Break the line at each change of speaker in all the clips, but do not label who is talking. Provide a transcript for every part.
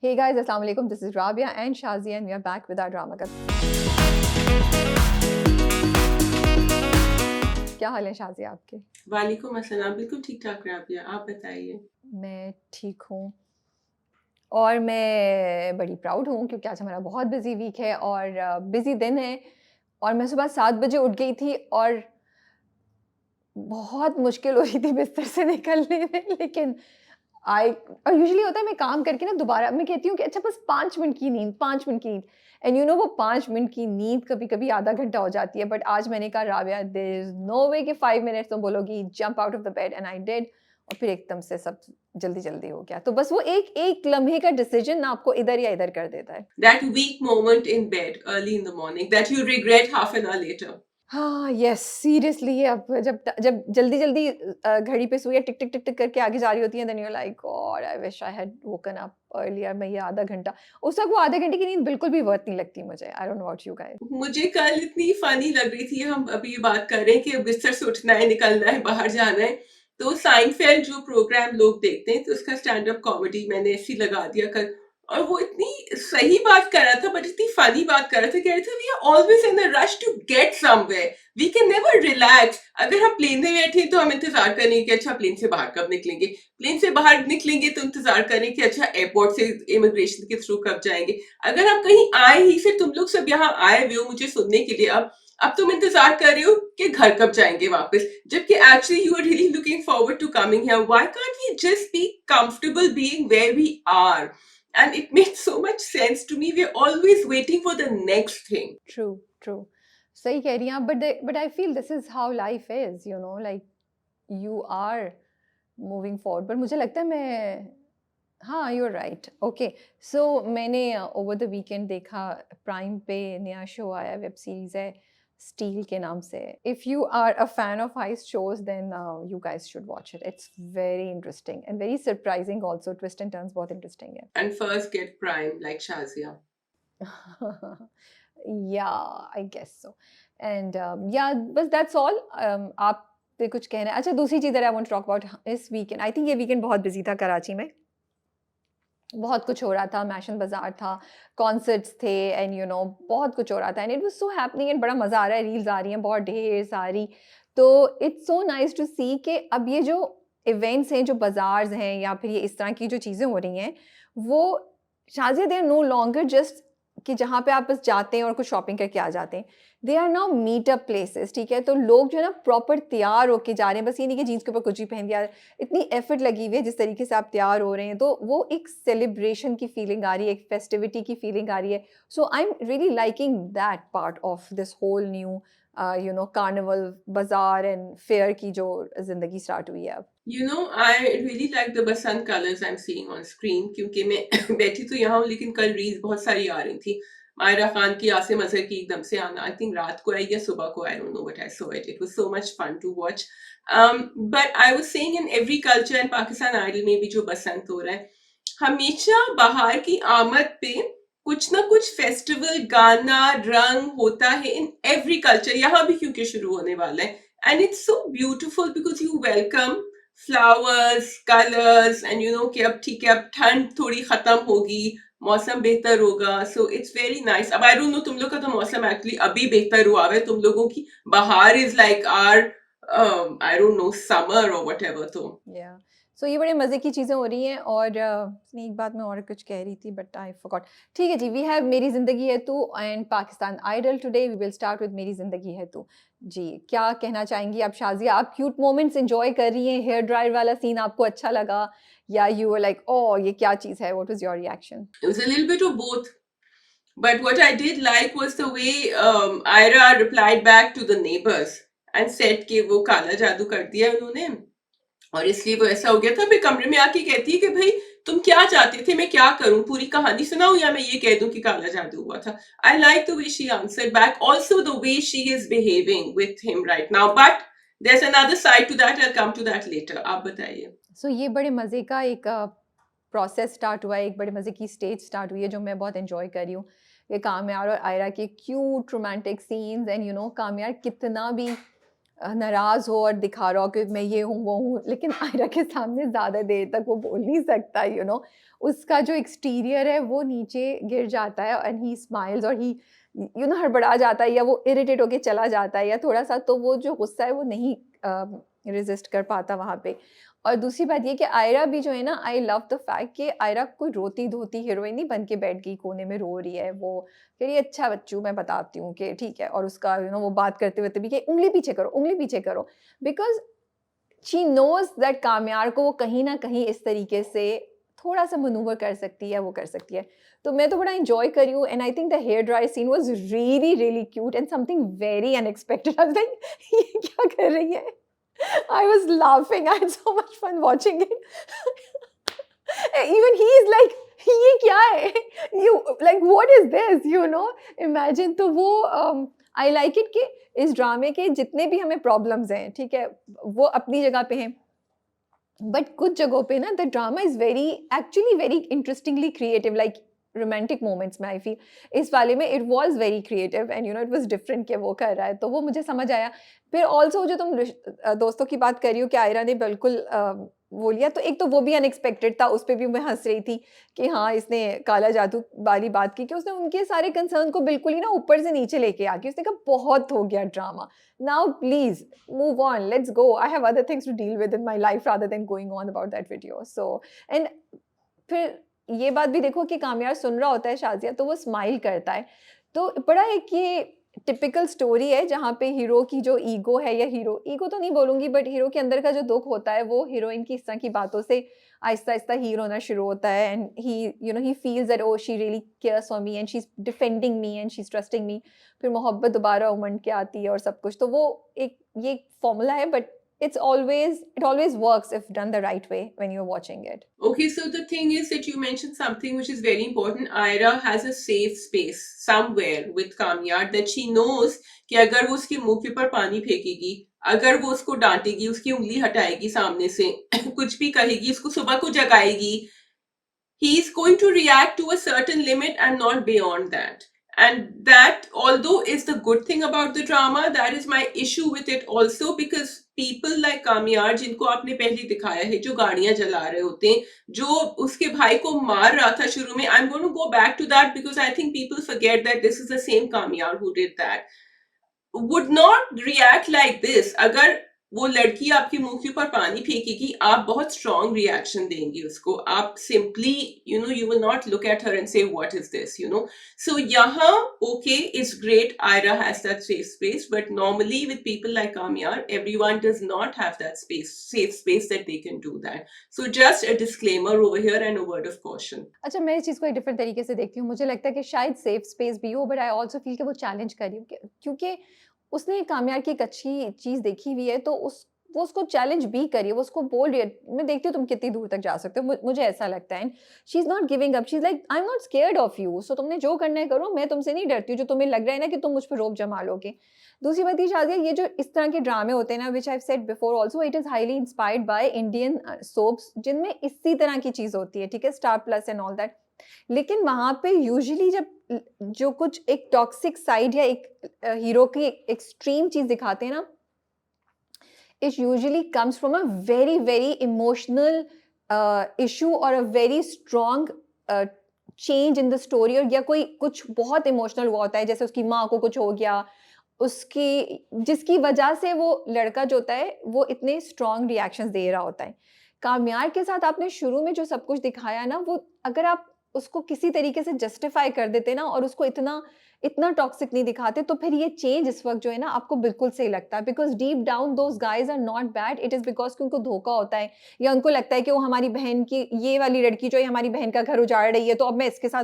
Hey guys, Assalamu alaikum. This is Rabia and Shazia, and we are back with our drama club. क्या हाल है शाज़िया आपके?
वालेकुम अस्सलाम, बिल्कुल ठीक-ठाक राबिया, आप बताइए?
मैं ठीक हूँ और मैं बड़ी प्राउड हूँ क्योंकि आज हमारा बहुत बिज़ी वीक है और बिज़ी दिन है और मैं सुबह 7 बजे उठ गई थी और बहुत मुश्किल हो रही थी बिस्तर से निकलने में लेकिन आई और यूजुअली होता है मैं काम करके ना दोबारा मैं कहती हूँ कि अच्छा बस 5 मिनट की नींद 5 मिनट की नींद एंड यू नो वो 5 मिनट की नींद कभी-कभी आधा घंटा हो जाती है बट आज मैंने कहा Rabia there is no way कि 5 मिनट्स तुम बोलोगी jump out of the bed and I did और फिर एकदम से सब जल्दी-जल्दी हो गया। तो बस वो एक लम्हे का डिसीजन ना आपको इधर या इधर कर देता है।
That weak moment in bed early in the morning that you regret half an hour later.
हाँ, येस सीरियसली अब जब जल्दी-जल्दी घड़ी पे सुइयाँ टिक, टिक, टिक, टिक करके आगे जा रही होती हैं then you are like God I wish I had woken up earlier मैं ये आधा घंटा उस वक़्त वो आधे घंटे की नींद बिल्कुल भी वर्थ नहीं लगती मुझे। आई don't know about you guys.
मुझे कल इतनी फ़नी लग रही थी, हम अभी ये बात कर रहे हैं कि अब बिस्तर से उठना है, निकलना है, बाहर जाना है, तो साइनफेल्ड जो प्रोग्राम लोग देखते हैं, तो उसका स्टैंड अप कॉमेडी मैंने ऐसे ही लगा दिया कल और वो इतनी सही बात कर रहा था बट इतनी फ़नी बात कर रहा था, कह रहा था we are always in a rush to get somewhere, we can never relax. अगर हम प्लेन में बैठे हैं तो हम इंतज़ार करेंगे कि अच्छा प्लेन से बाहर कब निकलेंगे, प्लेन से बाहर निकलेंगे तो इंतज़ार करें कि अच्छा एयरपोर्ट से इमिग्रेशन के थ्रू कब जाएँगे। अगर हम कहीं आए ही फिर तुम लोग सब यहाँ आए हुए हो मुझे सुनने के लिए अब तुम इंतजार कर रहे हो कि घर कब जाएंगे वापस, जबकि actually you are really looking forward to coming here. Why can't we just be comfortable being where we are? And it makes so much sense to me, we are always waiting for the next thing.
True, true. सही कह रही हैं आप but I feel this is how life is you know like you are moving forward पर मुझे लगता है मैं हाँ, यू आर राइट। ओके, सो मैंने ओवर द वीकेंड देखा प्राइम पे नया शो आया वेब सीरीज़ है स्टील के नाम से। If you are a fan of heist shows then you guys should watch it. It's very interesting and very surprising also twist and turns बहुत interesting है।
And first get Prime like Shazia.
Yeah, I guess so. And yeah, बस that's all. आप पे कुछ कहना है? अच्छा दूसरी चीज़ that I want to talk about इस वीकेंड आई थिंक ये वीकेंड बहुत बिज़ी था कराची में। बहुत कुछ हो रहा था, मैशन बाज़ार था, कॉन्सर्ट्स थे एंड यू नो बहुत कुछ हो रहा था and it was so happening and बड़ा मज़ा आ रहा है, रील्स आ रही हैं बहुत ढेर सारी। तो इट्स सो नाइस टू सी कि अब ये जो इवेंट्स हैं, जो बाज़ार्स हैं या फिर ये इस तरह की जो चीज़ें हो रही हैं, वो शायद they are no longer just कि जहाँ पे आप बस जाते हैं और कुछ शॉपिंग करके आ जाते हैं। They are now meetup places, ठीक है? तो लोग जो है ना प्रॉपर तैयार होके जा रहे हैं, बस ये नहीं कि जीन्स के ऊपर कुछ भी पहन दिया। इतनी एफर्ट लगी हुई है जिस तरीके से आप तैयार हो रहे हैं, तो वो एक सेलिब्रेशन की फीलिंग आ रही है, एक फेस्टिविटी की फीलिंग आ रही है। So I am really liking that part of this whole new you know carnival, bazaar and fair की जो ज़िंदगी स्टार्ट हुई है अब।
You know, I really like the Basant colours I am seeing on screen, क्योंकि मैं बैठी तो यहाँ हूँ लेकिन कल रील्स बहुत सारी आ रही थी। मायरा खान की, आसिम अजहर की एकदम से आना, आई थिंक रात को आई या सुबह को, I don't know but I saw it, it was so much fun to watch. But I was saying in every culture and Pakistan Idol में भी जो बसंत हो रहा है, हमेशा बाहर की आमद पे कुछ ना कुछ फेस्टिवल, गाना, रंग होता है इन एवरी कल्चर, यहाँ भी क्योंकि शुरू होने वाला है। And it's so beautiful because you welcome flowers, colours and you know कि अब ठीक है, अब ठंड थोड़ी खत्म होगी, मौसम बेहतर होगा, सो इट्स वेरी नाइस। अब आई डोंट नो तुम लोग का तो मौसम एक्चुअली अभी बेहतर हुआ है, तुम लोगों की बाहर is like are I don't no summer और व्हाटएवर। तो
या सो ये बड़े मज़े की चीज़ें हो रही हैं और एक बात मैं और कुछ कह रही थी बट आई फॉरगॉट। ठीक है जी, वी हैव मेरी ज़िंदगी है तू and Pakistan Idol. Today we will start with मेरी ज़िंदगी है तू। जी, क्या कहना चाहेंगी आप शाज़िया? आप क्यूट मोमेंट्स एन्जॉय कर रही हैं? हेयर ड्रायर वाला सीन आपको अच्छा लगा या यू वर लाइक ओह! ये क्या चीज़ है? What was your reaction?
it was a little bit of both. But what I did like was the way Ira replied back to the neighbors and said कि वो काला जादू कर दिया उन्होंने और इसलिए वो ऐसा हो गया था। फिर कमरे में आके कहती है कि भाई तुम क्या चाहते थे, मैं क्या करूं, पूरी कहानी सुनाऊं या मैं ये कह दूं कि काला जादू हुआ था। I like the way she answered back, also the way she is behaving with him right now, but there is another side to that, I come to that later. आप बताइए।
सो ये बड़े मज़े का एक प्रोसेस स्टार्ट हुआ है, एक बड़े मज़े की स्टेज स्टार्ट हुई है जो मैं बहुत एन्जॉय कर रही हूँ। ये काम्यार और आयरा के cute romantic scenes and you know Kamyar कितना भी नाराज़ हो और दिखा रहा हो कि मैं ये हूँ, वो हूँ, लेकिन आयरा के सामने ज़्यादा देर तक वो बोल नहीं सकता, उसका जो एक्सटीरियर है वो नीचे गिर जाता है एंड ही स्माइल्स और ही हड़बड़ा जाता है या वो इरिटेट होके चला जाता है या थोड़ा-सा, तो वो जो गुस्सा है वो नहीं रेज़िस्ट कर पाता वहाँ पे। और दूसरी बात ये कि आयरा भी जो है ना, आई लव द फैक्ट कि आयरा कोई रोती-धोती हीरोइन नहीं बन के बैठ गई कोने में रो रही है। वो कह रही है, अच्छा बच्चू मैं बताती हूँ कि ठीक है, और उसका वो बात करते हुए भी कि उंगली पीछे करो, उंगली पीछे करो, बिकॉज़ शी नोज़ दैट कामयार को वो कहीं न कहीं इस तरीके से थोड़ा-सा मैनूवर कर सकती है, वो कर सकती है। तो मैं तो बड़ा एन्जॉय कर रही हूँ and I think the hair dry scene was really, really cute and something very unexpected. I was like ये क्या कर रही है? I was laughing. I had so much fun watching it. Even he is like, ये क्या है? You like what is this? Imagine, तो वो I like it कि इस ड्रामे के जितने भी हमें प्रॉब्लम्स हैं, ठीक है, वो अपनी जगह पे हैं। बट कुछ जगहों पे ना the drama is very actually very interestingly creative, like romantic moments में आई फील इस वाले में it was very creative and it was different कि वो कर रहा है, तो वो मुझे समझ आया। फिर ऑल्सो जो तुम दोस्तों की बात कर रही हो कि आयरा ने बिल्कुल वो लिया, तो एक तो वो भी अनएक्सपेक्टेड था, उस पर भी मैं हंस रही थी कि हाँ इसने काला जादू वाली बात की कि उसने उनके सारे कंसर्न को बिल्कुल ही ना ऊपर से नीचे लेके आके उसने कहा बहुत हो गया drama, now please move on, let's go, I have other things to deal with in my life rather than going on about that video. So and फिर ये बात भी देखो कि कामयार सुन रहा होता है शाज़िया, तो वो स्माइल करता है। तो बड़ा एक ये टिपिकल स्टोरी है जहाँ पे हीरो की जो ईगो है, या ईगो तो नहीं बोलूँगी, बट हीरो के अंदर का जो दुःख होता है वो हीरोइन की इस तरह की बातों से आहिस्ता-आहिस्ता हील होना शुरू होता है and he feels that oh she really cares for me and she is defending me and she is trusting मी। फिर मोहब्बत दोबारा उमड़ के आती है और सब कुछ। तो वो एक ये फ़ॉर्मूला है, but it always works if done the right way when you're watching it.
Okay, so the thing is that you mentioned something which is very important. Ira has a safe space somewhere with Kamyar that she knows कि अगर वो उसके मुंह के ऊपर पानी फेंकेगी, अगर वो उसको डांटेगी, उसकी उंगली हटाएगी सामने से, कुछ भी कहेगी, उसको सुबह को जगाएगी, he is going to react to a certain limit and not beyond that. And that, although is the good thing about the drama, that is my issue with it also, because people like कामयार जिनको आपने पहले दिखाया है, जो गाड़ियां जला रहे होते हैं, जो उसके भाई को मार रहा था शुरू में, I'm going to go back to that because I think people forget that this is the same कामयार who did that, would not react like this. अगर वो लड़की आपके मुंह के ऊपर पानी फेंकेगी, आप बहुत स्ट्रॉन्ग रिएक्शन देंगी उसको, आप simply you will not look at her and say what is this. So यहाँ okay, it's great Ira has that safe space, but normally with people like Kamyar, everyone does not have that safe space that they can do that. So just a disclaimer over here and a word of caution.
अच्छा, मैं इस चीज़ को एक different तरीके से देखती हूँ। मुझे लगता है कि शायद सेफ स्पेस भी हो, बट आई आल्सो फील कि वो चैलेंज कर रही हूँ, क्योंकि उसने कामयार की एक अच्छी चीज़ देखी हुई है, तो वो उसको चैलेंज भी करी है, वो उसको बोल रही है, मैं देखती हूँ तुम कितनी दूर तक जा सकते हो, मुझे ऐसा लगता है। And she is not giving up, she is like I am not scared of you, so तुमने जो करना है करो, मैं तुमसे नहीं डरती हूँ, जो तुम्हें लग रहा है ना कि तुम मुझ पर रोब जमा लोगे। दूसरी बात ये शाज़िया, ये जो इस तरह के ड्रामे होते हैं ना, which I have said before also, it is highly inspired by Indian soaps जिनमें इसी तरह की चीज़ होती है, ठीक है, star plus and all that. लेकिन वहाँ पे यूजुअली जब जो कुछ एक टॉक्सिक साइड या एक हीरो की एक्सट्रीम चीज़ दिखाते हैं ना, it usually comes from a very very emotional issue or a very strong change in the story, और या कोई कुछ बहुत इमोशनल हुआ होता है, जैसे उसकी माँ को कुछ हो गया, उसकी जिसकी वजह से वो लड़का जो होता है वो इतने स्ट्रॉन्ग रिएक्शंस दे रहा होता है। कामयार के साथ आपने शुरू में जो सब कुछ दिखाया ना, वो अगर आप उसको किसी तरीके से जस्टिफाई कर देते ना और उसको इतना इतना टॉक्सिक नहीं दिखाते, तो फिर ये चेंज इस वक्त जो है ना आपको बिल्कुल सही लगता है, because deep down those guys are not bad, it is because कि उनको धोखा होता है, या उनको लगता है कि वो हमारी बहन की, ये वाली लड़की जो है हमारी बहन का घर उजाड़ रही है, तो अब मैं इसके साथ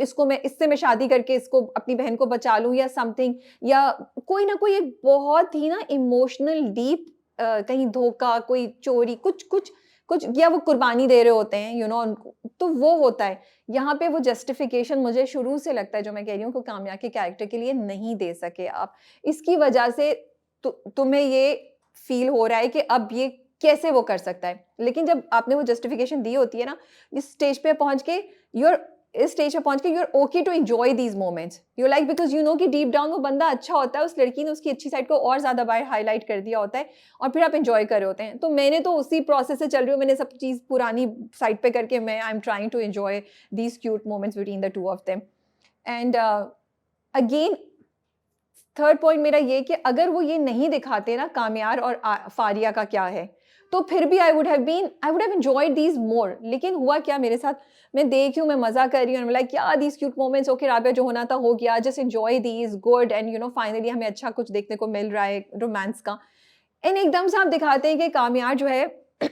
इसको मैं इससे मैं शादी करके इसको अपनी बहन को बचा लूँ या समथिंग, या कोई ना कोई एक बहुत ही ना इमोशनल डीप कहीं धोखा, कोई चोरी, कुछ कुछ कुछ, या वो कुर्बानी दे रहे होते हैं उनको, तो वो होता है यहाँ पे। वो जस्टिफिकेशन मुझे शुरू से लगता है, जो मैं कह रही हूँ, कि कामयाब के कैरेक्टर के लिए नहीं दे सके आप, इसकी वजह से तुम्हें ये फील हो रहा है कि अब ये कैसे वो कर सकता है। लेकिन जब आपने वो जस्टिफिकेशन दी होती है ना, इस स्टेज पे पहुंच के इस स्टेज पे पहुंच के you are okay to enjoy these moments, you like, because you know कि डीप डाउन वो बंदा अच्छा होता है, उस लड़की ने उसकी अच्छी साइड को और ज़्यादा बाहर हाईलाइट कर दिया होता है, और फिर आप एंजॉय कर रहे होते हैं। तो मैंने तो उसी प्रोसेस से चल रही हूँ, मैंने सब चीज़ पुरानी साइड पे करके मैं I am trying to enjoy these cute moments between the two of them. And again third point मेरा ये कि अगर वो ये नहीं दिखाते ना कामयार और फारिया का क्या है, तो फिर भी I would have enjoyed these more. लेकिन हुआ क्या मेरे साथ, मैं देख रही हूँ, मैं मजा कर रही हूँ, लाइक क्या these cute moments, okay Rabia जो होना था हो गया, just enjoy these good, and you no finally हमें अच्छा कुछ देखने को मिल रहा है रोमांस का। एंड एकदम से आप दिखाते हैं कि कामयार जो है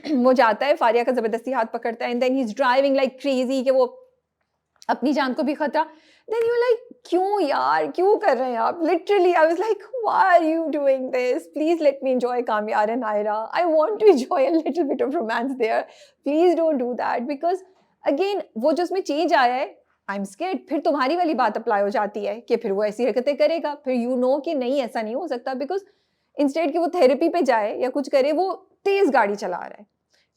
वो जाता है, फारिया का जबरदस्ती हाथ पकड़ता है, and then he is driving like crazy कि वो अपनी जान को भी खतरा। देन यू लाइक क्यों यार, क्यों कर रहे हैं आप? Literally I was like why are you doing this? Please let me enjoy Kamyar and Aira, I want to enjoy a little bit of romance there, please don't do that. Because again वो जो उसमें चेंज आया है, I am scared फिर तुम्हारी वाली बात apply हो जाती है कि फिर वो ऐसी हरकतें करेगा, फिर यू नो कि नहीं ऐसा नहीं हो सकता, बिकॉज इंस्टेड कि वो थेरेपी पे जाए या कुछ करे, वो तेज गाड़ी चला रहा है।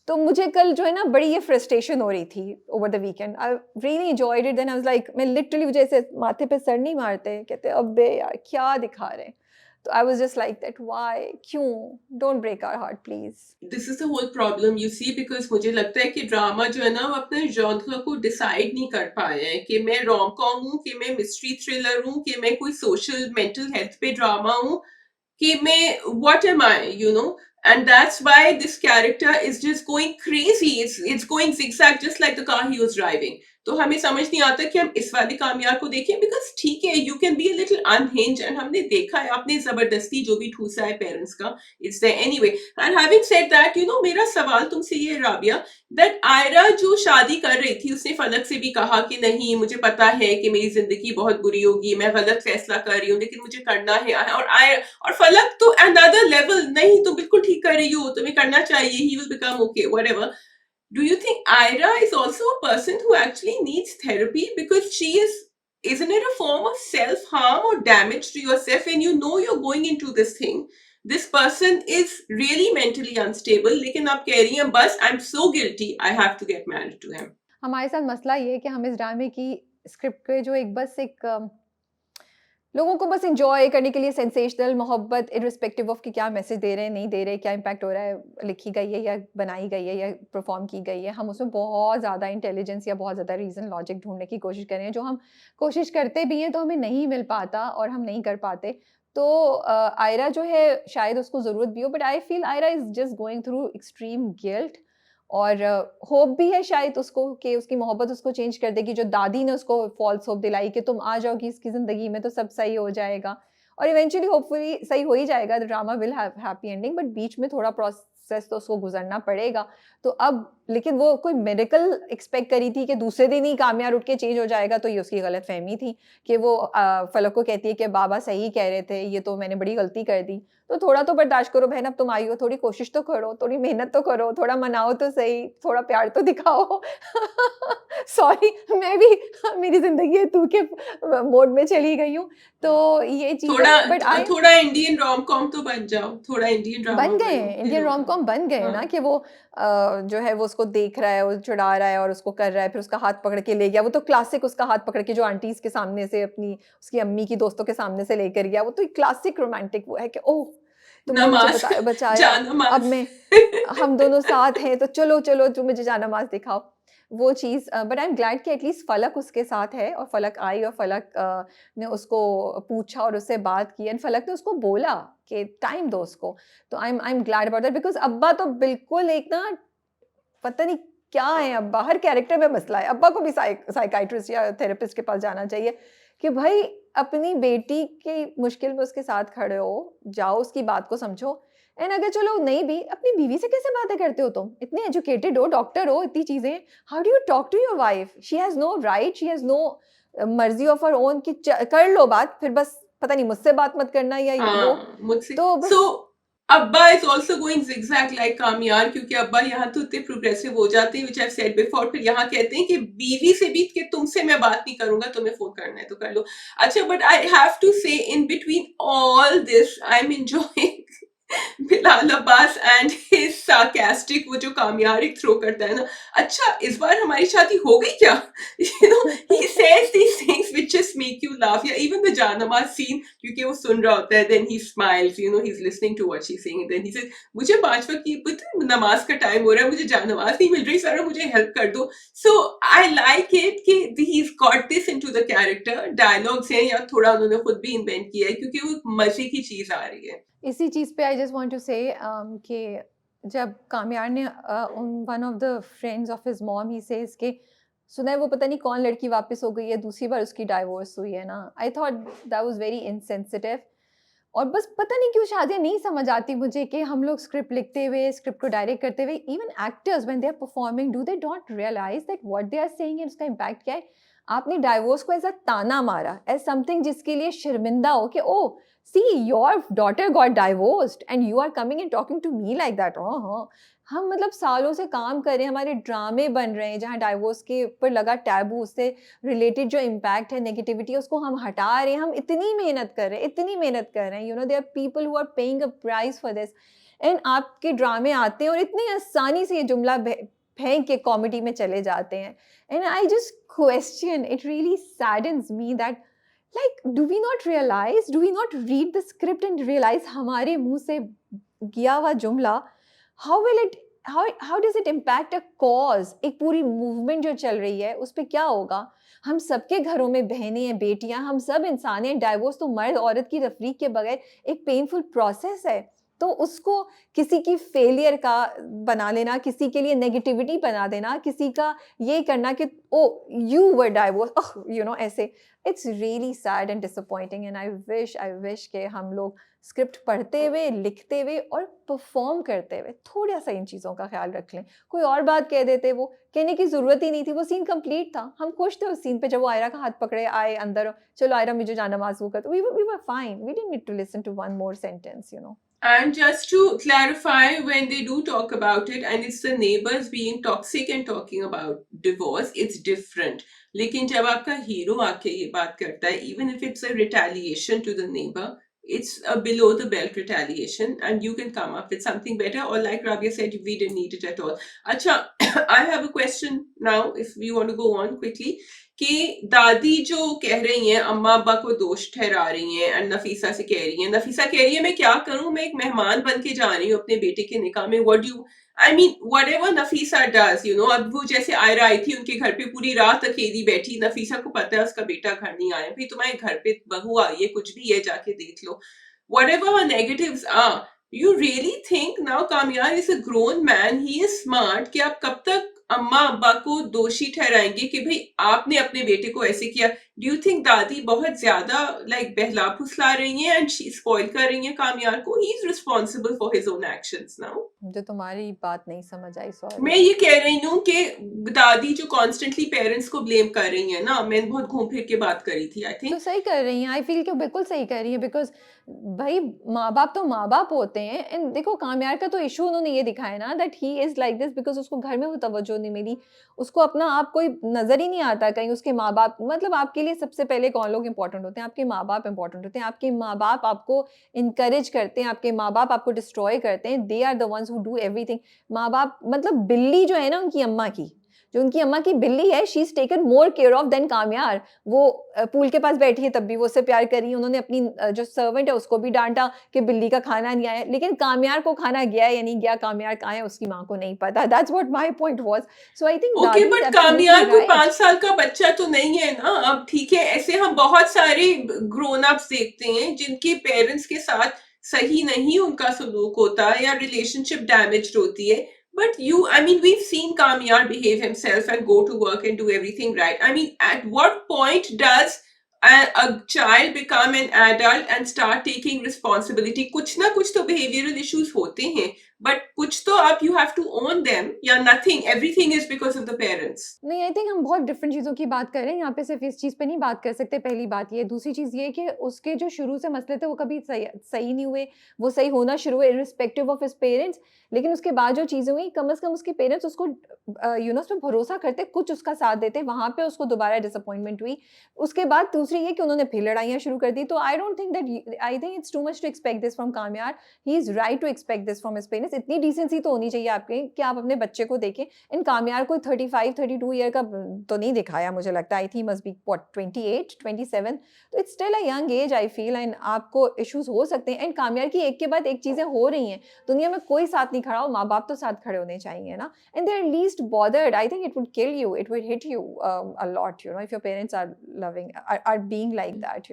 तो मुझे कल जो है ना बड़ी ये फ्रस्ट्रेशन हो रही थी over the weekend, I really enjoyed it. Then I was like, मैं लिटरली मुझे ऐसे माथे पे सर नहीं मारते, कहते अबे यार क्या दिखा रहे हैं। तो I was just like that, why, क्यों, don't break our heart please.
This is the whole problem you see, because मुझे लगता है कि ड्रामा जो है ना वो अपने जॉनर को डिसाइड नहीं कर पाए हैं कि मैं रोम कॉम हूँ, कि मैं मिस्ट्री थ्रिलर हूँ, कि मैं कोई सोशल मेंटल हेल्थ पे ड्रामा हूँ, कि मैं what am I, you know? And that's why this character is just going crazy. It's going zigzag just like the car he was driving. तो हमें समझ नहीं आता कि हम इस वाले कामयार को देखें, बिकॉज ठीक है you can be a little unhinged, and हमने देखा है आपने जबरदस्ती जो भी ठूसा है पेरेंट्स का, it's there anyway. And having said that, you know मेरा सवाल तुमसे ये राबिया, दैट आयरा जो शादी कर रही थी उसने फलक से भी कहा कि नहीं मुझे पता है कि मेरी जिंदगी बहुत बुरी होगी, मैं गलत फैसला कर रही हूँ, लेकिन मुझे करना है। और फलक तो अनदर लेवल, नहीं तुम बिल्कुल ठीक कर रही हो, तुम्हें करना चाहिए, he will become okay whatever. Do you think Ira is also a person who actually needs therapy, because she isn't it a form of self-harm or damage to yourself when you know you're going into this thing? This person is really mentally unstable, लेकिन आप कह रही हैं बस I'm so guilty, I have to get married to him.
हमारे साथ मसला ये है कि हम इस ड्रामे की स्क्रिप्ट पे जो एक लोगों को बस एंजॉय करने के लिए सेंसेशनल मोहब्बत इररिस्पेक्टिव ऑफ कि क्या मैसेज दे रहे हैं, नहीं दे रहे, क्या इम्पैक्ट हो रहा है, लिखी गई है या बनाई गई है या परफॉर्म की गई है, हम उसमें बहुत ज़्यादा इंटेलिजेंस या बहुत ज़्यादा रीज़न लॉजिक ढूंढने की कोशिश कर रहे हैं, जो हम कोशिश करते भी हैं तो हमें नहीं मिल पाता और हम नहीं कर पाते। तो आयरा जो है शायद उसको ज़रूरत भी हो, but I feel Ayra is just going through extreme guilt, और होप भी है शायद उसको कि उसकी मोहब्बत उसको चेंज कर देगी, जो दादी ने उसको फॉल्स होप दिलाई कि तुम आ जाओगी इसकी ज़िंदगी में तो सब सही हो जाएगा, और इवेंचुअली होपफुली सही हो ही जाएगा, the drama will have happy ending, but बीच में थोड़ा प्रोसेस तो उसको गुजरना पड़ेगा। तो अब लेकिन वो कोई मेडिकल एक्सपेक्ट करी थी कि दूसरे दिन ही कामयार उठ के चेंज हो जाएगा, तो ये उसकी गलत फहमी थी कि वो फलक को कहती है कि बाबा सही कह रहे थे, ये तो मैंने बड़ी गलती कर दी, तो थोड़ा तो बर्दाश्त करो बहन, अब तुम आई हो, थोड़ी कोशिश तो करो, थोड़ी मेहनत तो करो, थोड़ा मनाओ तो सही, थोड़ा प्यार तो दिखाओ। सॉरी मैं भी मेरी जिंदगी है तू के मोड में चली गई हूँ, तो ये चीज
थोड़ा
है, बट आई
थोड़ा इंडियन रोम कॉम तो बन जाओ, थोड़ा इंडियन ड्रामा
बन गए
बनो,
हैं, इंडियन रोम कॉम बन गए हैं ना, कि वो जो है वो उसको देख रहा है, वो चुड़ा रहा है और उसको कर रहा है, फिर उसका हाथ पकड़ के ले गया, वो तो क्लासिक उसका हाथ पकड़ के जो आंटीज के सामने से अपनी उसकी अम्मी की दोस्तों के सामने से लेकर गया, वो तो एक क्लासिक रोमांटिक वो है कि ओह तुमने मुझे
नमाज
बचाया, अब
जानमाज।
मैं हम दोनों साथ हैं, तो चलो चलो तुम मुझे जानमाज दिखाओ, वो चीज़। बट आई एम ग्लैड कि एटलीस्ट फलक उसके साथ है, और फलक आई और फलक ने उसको पूछा और उससे बात की, एंड फलक ने उसको बोला कि टाइम दो उसको, तो I am glad about that, because अब्बा तो बिल्कुल एक ना पता नहीं क्या है, अब्बा हर कैरेक्टर में मसला है, अब्बा को भी साइकाइट्रिस्ट या थेरेपिस्ट के पास जाना चाहिए कि भाई अपनी बेटी की मुश्किल में उसके साथ खड़े हो, जाओ उसकी बात को समझो, एंड अगर चलो नहीं भी, अपनी बीवी से कैसे बातें करते हो तुम, इतने एजुकेटेड हो, डॉक्टर हो, इतनी चीजें, how do you talk to your wife, she has no right, she has no मर्जी ऑफ हर ओन कि कर लो बात, फिर बस पता नहीं मुझसे बात मत करना या वो,
मुझसे
तो बस
सो अब्बा is also going zigzag like Kamyar, क्योंकि अब्बा यहाँ तो इतने प्रोग्रेसिव हो जाते हैं, विच आई सेड बिफोर, फिर यहाँ कहते हैं कि बीवी से भी कि तुमसे मैं बात नहीं करूंगा, तुम्हें फोन करना है तो कर लो। अच्छा, बट आई हैव टू से in between all this I am enjoying Bilal Abbas and his sarcastic, वो जो कामयार एक थ्रो करता है ना, अच्छा इस बार हमारी शादी हो गई क्या, you know he make you laugh, या even the जानमाज scene, क्योंकि वो सुन रहा होता है, then he smiles, you know, he's listening to what she's saying, and then he says, मुझे 5 वक्त की पता है नमाज का टाइम हो रहा है, मुझे जानमाज नहीं मिल रही, सारा मुझे हेल्प कर दो. So I like it कि he's got this into the character. Dialogues हैं या थोड़ा उन्होंने खुद भी इन्वेंट किया है, क्योंकि वो मजे की चीज आ रही है.
इसी चीज़ पे आई जस्ट वांट टू से कि जब कामयार ने one of the friends of his mom he says कि सुना है वो पता नहीं कौन लड़की वापस हो गई है, दूसरी बार उसकी डाइवोर्स हुई है ना. I thought that was very insensitive. और बस पता नहीं क्यों शादियाँ नहीं समझ आती मुझे कि हम लोग स्क्रिप्ट लिखते हुए, स्क्रिप्ट को डायरेक्ट करते हुए, even actors when they are performing, do they don't realize that what they are saying उसका इम्पैक्ट क्या है. आपने डाइवोर्स को एज अ ताना मारा, एज समथिंग जिसके लिए शर्मिंदा हो कि oh see your daughter got divorced and you are coming and talking to me like that. हाँ, हम मतलब सालों से काम कर रहे हैं, हमारे ड्रामे बन रहे हैं जहाँ डाइवोर्स के ऊपर लगा टैबू, उससे रिलेटेड जो इम्पैक्ट है, नेगेटिविटी है, उसको हम हटा रहे हैं. हम इतनी मेहनत कर रहे हैं, इतनी मेहनत कर रहे हैं, you know, there are people who are paying a price for this, and आपके ड्रामे आते हैं और इतनी आसानी से ये जुमला फेंक के कॉमेडी में चले जाते हैं. And I just question, it really saddens me that like do we not realize, do we not read the script and realize हमारे मुंह से किया हुआ जुमला how will it, how does it impact a cause, एक पूरी movement जो चल रही है उस पर क्या होगा. हम सबके घरों में बहनें हैं, बेटियां, हम सब इंसान हैं. डाइवोर्स तो मर्द औरत की तफरीक के बगैर एक पेनफुल प्रोसेस है. तो उसको किसी की फेलियर का बना लेना, किसी के लिए नेगेटिविटी बना देना, किसी का ये करना कि oh you were divorce, you know, ऐसे, it's really sad and disappointing. And I wish कि हम लोग स्क्रिप्ट पढ़ते हुए, लिखते हुए और परफॉर्म करते हुए थोड़ा सा इन चीज़ों का ख्याल रख लें. कोई और बात कह देते, वो कहने की ज़रूरत ही नहीं थी, वो सीन कंप्लीट था, हम खुश थे उस सीन पे. जब वो आयरा का हाथ पकड़े आए अंदर, चलो आयरा मुझे जाना माजू कर, we were fine, we didn't need to listen to one more sentence, you know.
And just to clarify, when they do talk about it, and it's the neighbors being toxic and talking about divorce, it's different. लेकिन जब आपका hero आके ये बात करता है, even if it's a retaliation to the neighbor, it's a below the belt retaliation, and you can come up with something better. Or like Rabia said, we didn't need it at all. Acha, I have a question now, if we want to go on quickly. कि दादी जो कह रही हैं, अम्मा अब्बा को दोष ठहरा रही हैं, एंड नफीसा से कह रही हैं, नफीसा कह रही है मैं क्या करूं, मैं एक मेहमान बन के जा रही हूँ अपने बेटे के निकाह में, what do, I mean whatever Nafisa does, you know. अब वो जैसे आयरा आई थी उनके घर पे, पूरी रात अकेली बैठी, नफीसा को पता है उसका बेटा घर नहीं आया, भाई तुम्हारे घर पे बहू आई है, कुछ भी है जाके देख लो, whatever her negatives are. You really think now Kamyar is a grown man, he is smart, कि आप कब तक अम्मा अब्बा को दोषी ठहराएंगे कि भाई आपने अपने बेटे को ऐसे किया. डू यू थिंक दादी बहुत ज्यादा लाइक बहला फुसला रही हैं एंड शी स्पॉइल कर रही हैं कामयार को? He is responsible for his own actions now.
मुझे तुम्हारी बात नहीं समझ आई, सॉरी.
मैं ये कह रही हूँ कि दादी जो कॉन्स्टेंटली पेरेंट्स को ब्लेम कर रही है ना, मैंने बहुत घूम फिर के बात करी थी, आई थिंक.
तो सही कर रही हैं, आई फील कि बिल्कुल सही कर रही हैं, बिकॉज भाई माँ बाप तो माँ बाप होते हैं. एंड देखो कामयार का तो इशू उन्होंने ये दिखाया ना that he is like this because उसको घर में वो तवज्जो नहीं मिली, उसको अपना आप कोई नजर ही नहीं आता कहीं. उसके माँ बाप, मतलब आपके लिए सबसे पहले कौन लोग इंपॉर्टेंट होते हैं? आपके माँ बाप इंपॉर्टेंट होते हैं. आपके माँ बाप आपको इनकरेज करते हैं, आपके माँ बाप आपको डिस्ट्रॉय करते हैं. They are the ones who do everything. माँ बाप मतलब बिल्ली जो है ना उनकी अम्मा की, जो उनकी अम्मा की बिल्ली है, she is taken more care of then Kamyar. वो पूल के पास बैठी है तब भी वो उससे प्यार कर रही है. उन्होंने अपनी जो सर्वेंट है उसको भी डांटा कि बिल्ली का खाना नहीं आया, लेकिन कामयार को खाना गया या नहीं गया, कामयार कहाँ है उसकी माँ को नहीं पता. That's what my point was. So I think
okay, but Kamyar को 5 साल का बच्चा तो नहीं है ना अब, ठीक है. ऐसे हम बहुत सारे ग्रोन अप्स देखते हैं जिनके पेरेंट्स के साथ सही नहीं उनका सलूक होता या रिलेशनशिप डैमेज्ड होती है. But I mean, we've seen Kamyar behave himself and go to work and do everything right. I mean, at what point does a child become an adult and start taking responsibility? कुछ ना कुछ तो behavioral issues होते हैं, but कुछ तो आप you have to own them, या nothing, everything is because of the parents.
नहीं, आई थिंक हम बहुत डिफरेंट चीज़ों की बात कर रहे हैं यहाँ पे, सिर्फ इस चीज़ पे नहीं बात कर सकते. पहली बात ये. दूसरी चीज़ ये कि उसके जो शुरू से मसले थे वो कभी सही नहीं हुए, वो सही होना शुरू हुए इर्रिस्पेक्टिव ऑफ हिज पेरेंट्स. लेकिन उसके बाद जो चीज़ें हुई, कम से कम उसके पेरेंट्स उसको यू नो उस पर भरोसा करते, कुछ उसका साथ देते. वहाँ पे उसको दोबारा डिसअपॉइंटमेंट हुई. उसके बाद दूसरी ये कि उन्होंने फिर लड़ाइयाँ शुरू कर दी. तो I don't think that, I think it's too much to expect this from Kamyar. He is right to expect this from his parents. Fairness, इतनी डिसेंसी तो होनी चाहिए आपके कि आप अपने बच्चे को देखें। एंड कामयार कोई 35-32 ईयर का तो नहीं दिखाया मुझे लगता है। I think must be what 28-27, तो it's still a young age I feel. And आपको इश्यूज हो सकते हैं। एंड कामयार की एक के बाद एक चीज़ें हो रही हैं। दुनिया में कोई साथ नहीं खड़ा हो, माँ-बाप तो साथ खड़े होने चाहिए ना। And they're least bothered. I think it would kill you. It would hit you a lot, if your parents are are being like that.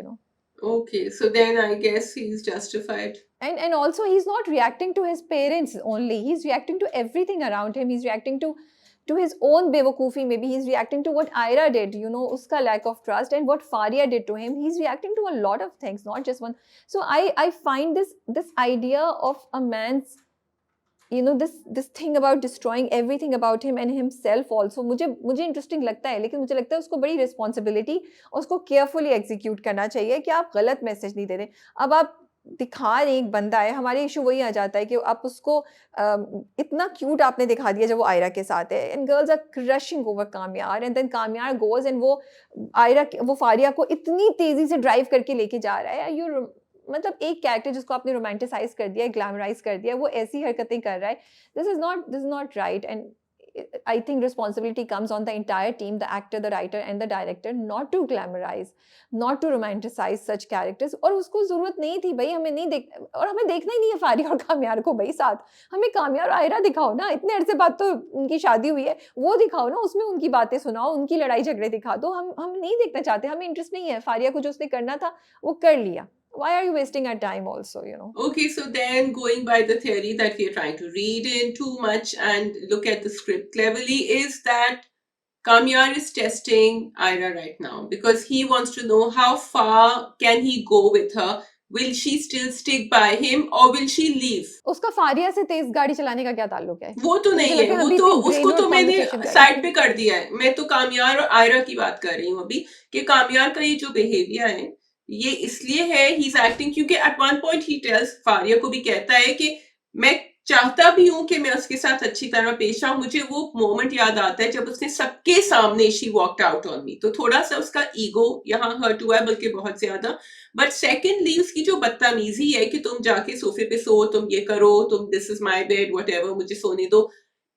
Okay, so then I guess he's justified.
And also he's not reacting to his parents only. He's reacting to everything around him. He's reacting to his own bewakoofi. Maybe he's reacting to what Ira did, uska lack of trust, and what Faria did to him. He's reacting to a lot of things, not just one. So I find this idea of a man's this thing about destroying everything about him and himself also मुझे interesting लगता है, लेकिन मुझे लगता है उसको बड़ी responsibility और उसको केयरफुली एग्जीक्यूट करना चाहिए कि आप गलत मैसेज नहीं दे रहे। अब आप दिखा रहे एक बंदा है, हमारे इशू वही आ जाता है कि आप उसको इतना क्यूट आपने दिखा दिया जब वो आयरा के साथ है, and girls are crushing over Kamyar, and then Kamyar goes and वो फारिया को इतनी तेजी से ड्राइव करके लेके जा रहा है। मतलब एक कैरेक्टर जिसको आपने रोमांटिसाइज कर दिया, ग्लैमराइज कर दिया, वो ऐसी हरकतें कर रहा है। This is not right. And I think responsibility comes on the entire team, the actor, the writer and the director, not to glamorize, not to romanticize such characters। और उसको जरूरत नहीं थी भाई, हमें नहीं देख, और हमें देखना ही नहीं है फारिया और कामयार को भाई साथ। हमें कामयार और आयरा दिखाओ ना, इतने अरसे बाद तो उनकी शादी हुई है, वो दिखाओ ना, उसमें उनकी बातें सुनाओ, उनकी लड़ाई झगड़े दिखा दो। हम नहीं देखना चाहते, हमें इंटरेस्ट नहीं है। फारिया को जो उसने करना था वो कर लिया। Why are you wasting our time also?
Okay, so then going by the theory that we are trying to read in too much and look at the script cleverly, is that Kamyar is testing Ira right now because he wants to know how far can he go with her. Will she still stick by him or will she leave?
उसका फारिया से तेज गाड़ी चलाने का क्या ताल्लुक है?
वो तो
मुझे
नहीं
लगता
है,
है
वो
हम भी
तो
इतनी
उसको
brain
तो
rot
मैंने
conversation कर रहे
साइड
हैं।
पे कर दिया है। मैं तो कामयार और आयरा की बात कर रही हूँ अभी, कि कामयार का ये जो बिहेवियर है ये इसलिए है, ही इज एक्टिंग, क्योंकि at one point he tells, Faria को भी कहता है कि मैं चाहता भी हूं कि मैं उसके साथ अच्छी तरह पेश आऊं। मुझे वो मोमेंट याद आता है जब उसने सबके सामने she walked out on me, तो थोड़ा सा उसका ईगो यहाँ हर्ट हुआ है, बल्कि बहुत ज्यादा। बट सेकेंडली उसकी जो बदतमीजी है कि तुम जाके सोफे पे सो, तुम ये करो, तुम this is my bed what ever, मुझे सोने दो।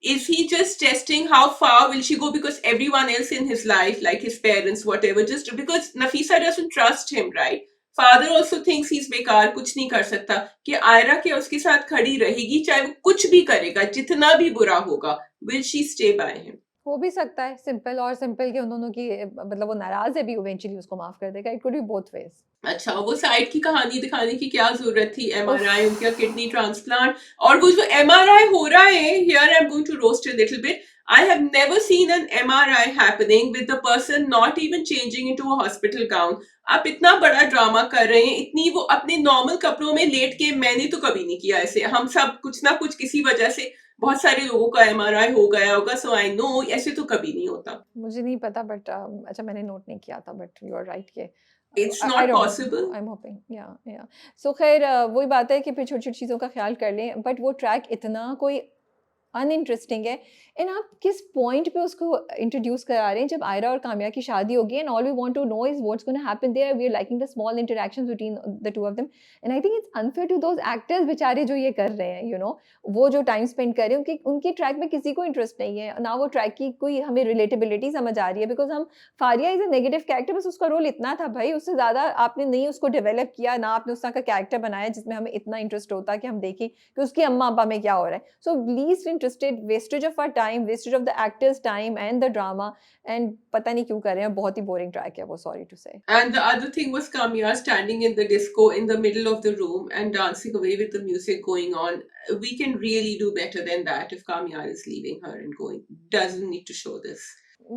Is he just testing how far will she go because everyone else in his life, like his parents, whatever, just because Nafisa doesn't trust him, right? Father also thinks he's बेकार, कुछ नहीं कर सकता, कि आयरा के उसके साथ खड़ी रहेगी चाहे वो कुछ भी करेगा, जितना भी बुरा होगा। Will she stay by him?
हो भी सकता है सिंपल, और सिंपल के उन दोनों की मतलब वो नाराज है भी, इवेंचुअली उसको माफ कर देगा। It could be both ways.
अच्छा, वो साइड की कहानी दिखाने की क्या जरूरत थी?
उफ,
एमआरआई, उनका किडनी ट्रांसप्लांट, और वो जो एमआरआई हो रहा है, here I am going to roast a little bit. I have never seen an MRI happening with the person not even changing into a hospital gown. आप इतना बड़ा ड्रामा कर रहे हैं, इतनी वो अपने नॉर्मल कपड़ों में लेट के, मैंने तो कभी नहीं किया ऐसे। हम सब कुछ ना कुछ किसी वजह से, बहुत सारे लोगों का एमआरआई हो गया होगा, सो आई नो ऐसे तो कभी नहीं होता।
मुझे नहीं पता, बट अच्छा मैंने नोट नहीं किया था, बट यू आर राइट के
it's
I
not
don't know,
possible.
I am hoping, या सो खैर वही बात है कि फिर छोटी छोटी चीज़ों का ख्याल कर लें। बट वो ट्रैक इतना कोई अनइंटरेस्टिंग है, एंड आप किस पॉइंट पे उसको इंट्रोड्यूस करा रहे हैं जब आयरा और काम्या की शादी होगी, and all we want to know is what's gonna happen there. We are liking the small interactions between the two of them, and I think it's unfair to those actors बेचारे जो ये कर रहे हैं, वो जो टाइम स्पेंड कर रहे हैं, उनकी ट्रैक में किसी को इंटरेस्ट नहीं है ना, वो ट्रैक की कोई हमें रिलेटेबिलिटी समझ आ रही है। बिकॉज हम Faria is a negative character, बस उसका रोल इतना था भाई, उससे ज़्यादा आपने नहीं उसको डेवलप किया, ना आपने उस तरह का कैरेक्टर बनाया जिसमें हमें इतना इंटरेस्ट होता कि हम देखें कि उसकी अम्मा अब्बा में क्या हो रहा है। So least interested, wastage of our time, wastage of the actors time and the drama, and पता नहीं क्यों कर रहे हैं, बहुत ही boring track है वो, sorry to say।
And the other thing was Kamya standing in the disco in the middle of the room and dancing away with the music going on. We can really do better than that if Kamya is leaving her and going. Doesn't need to show this.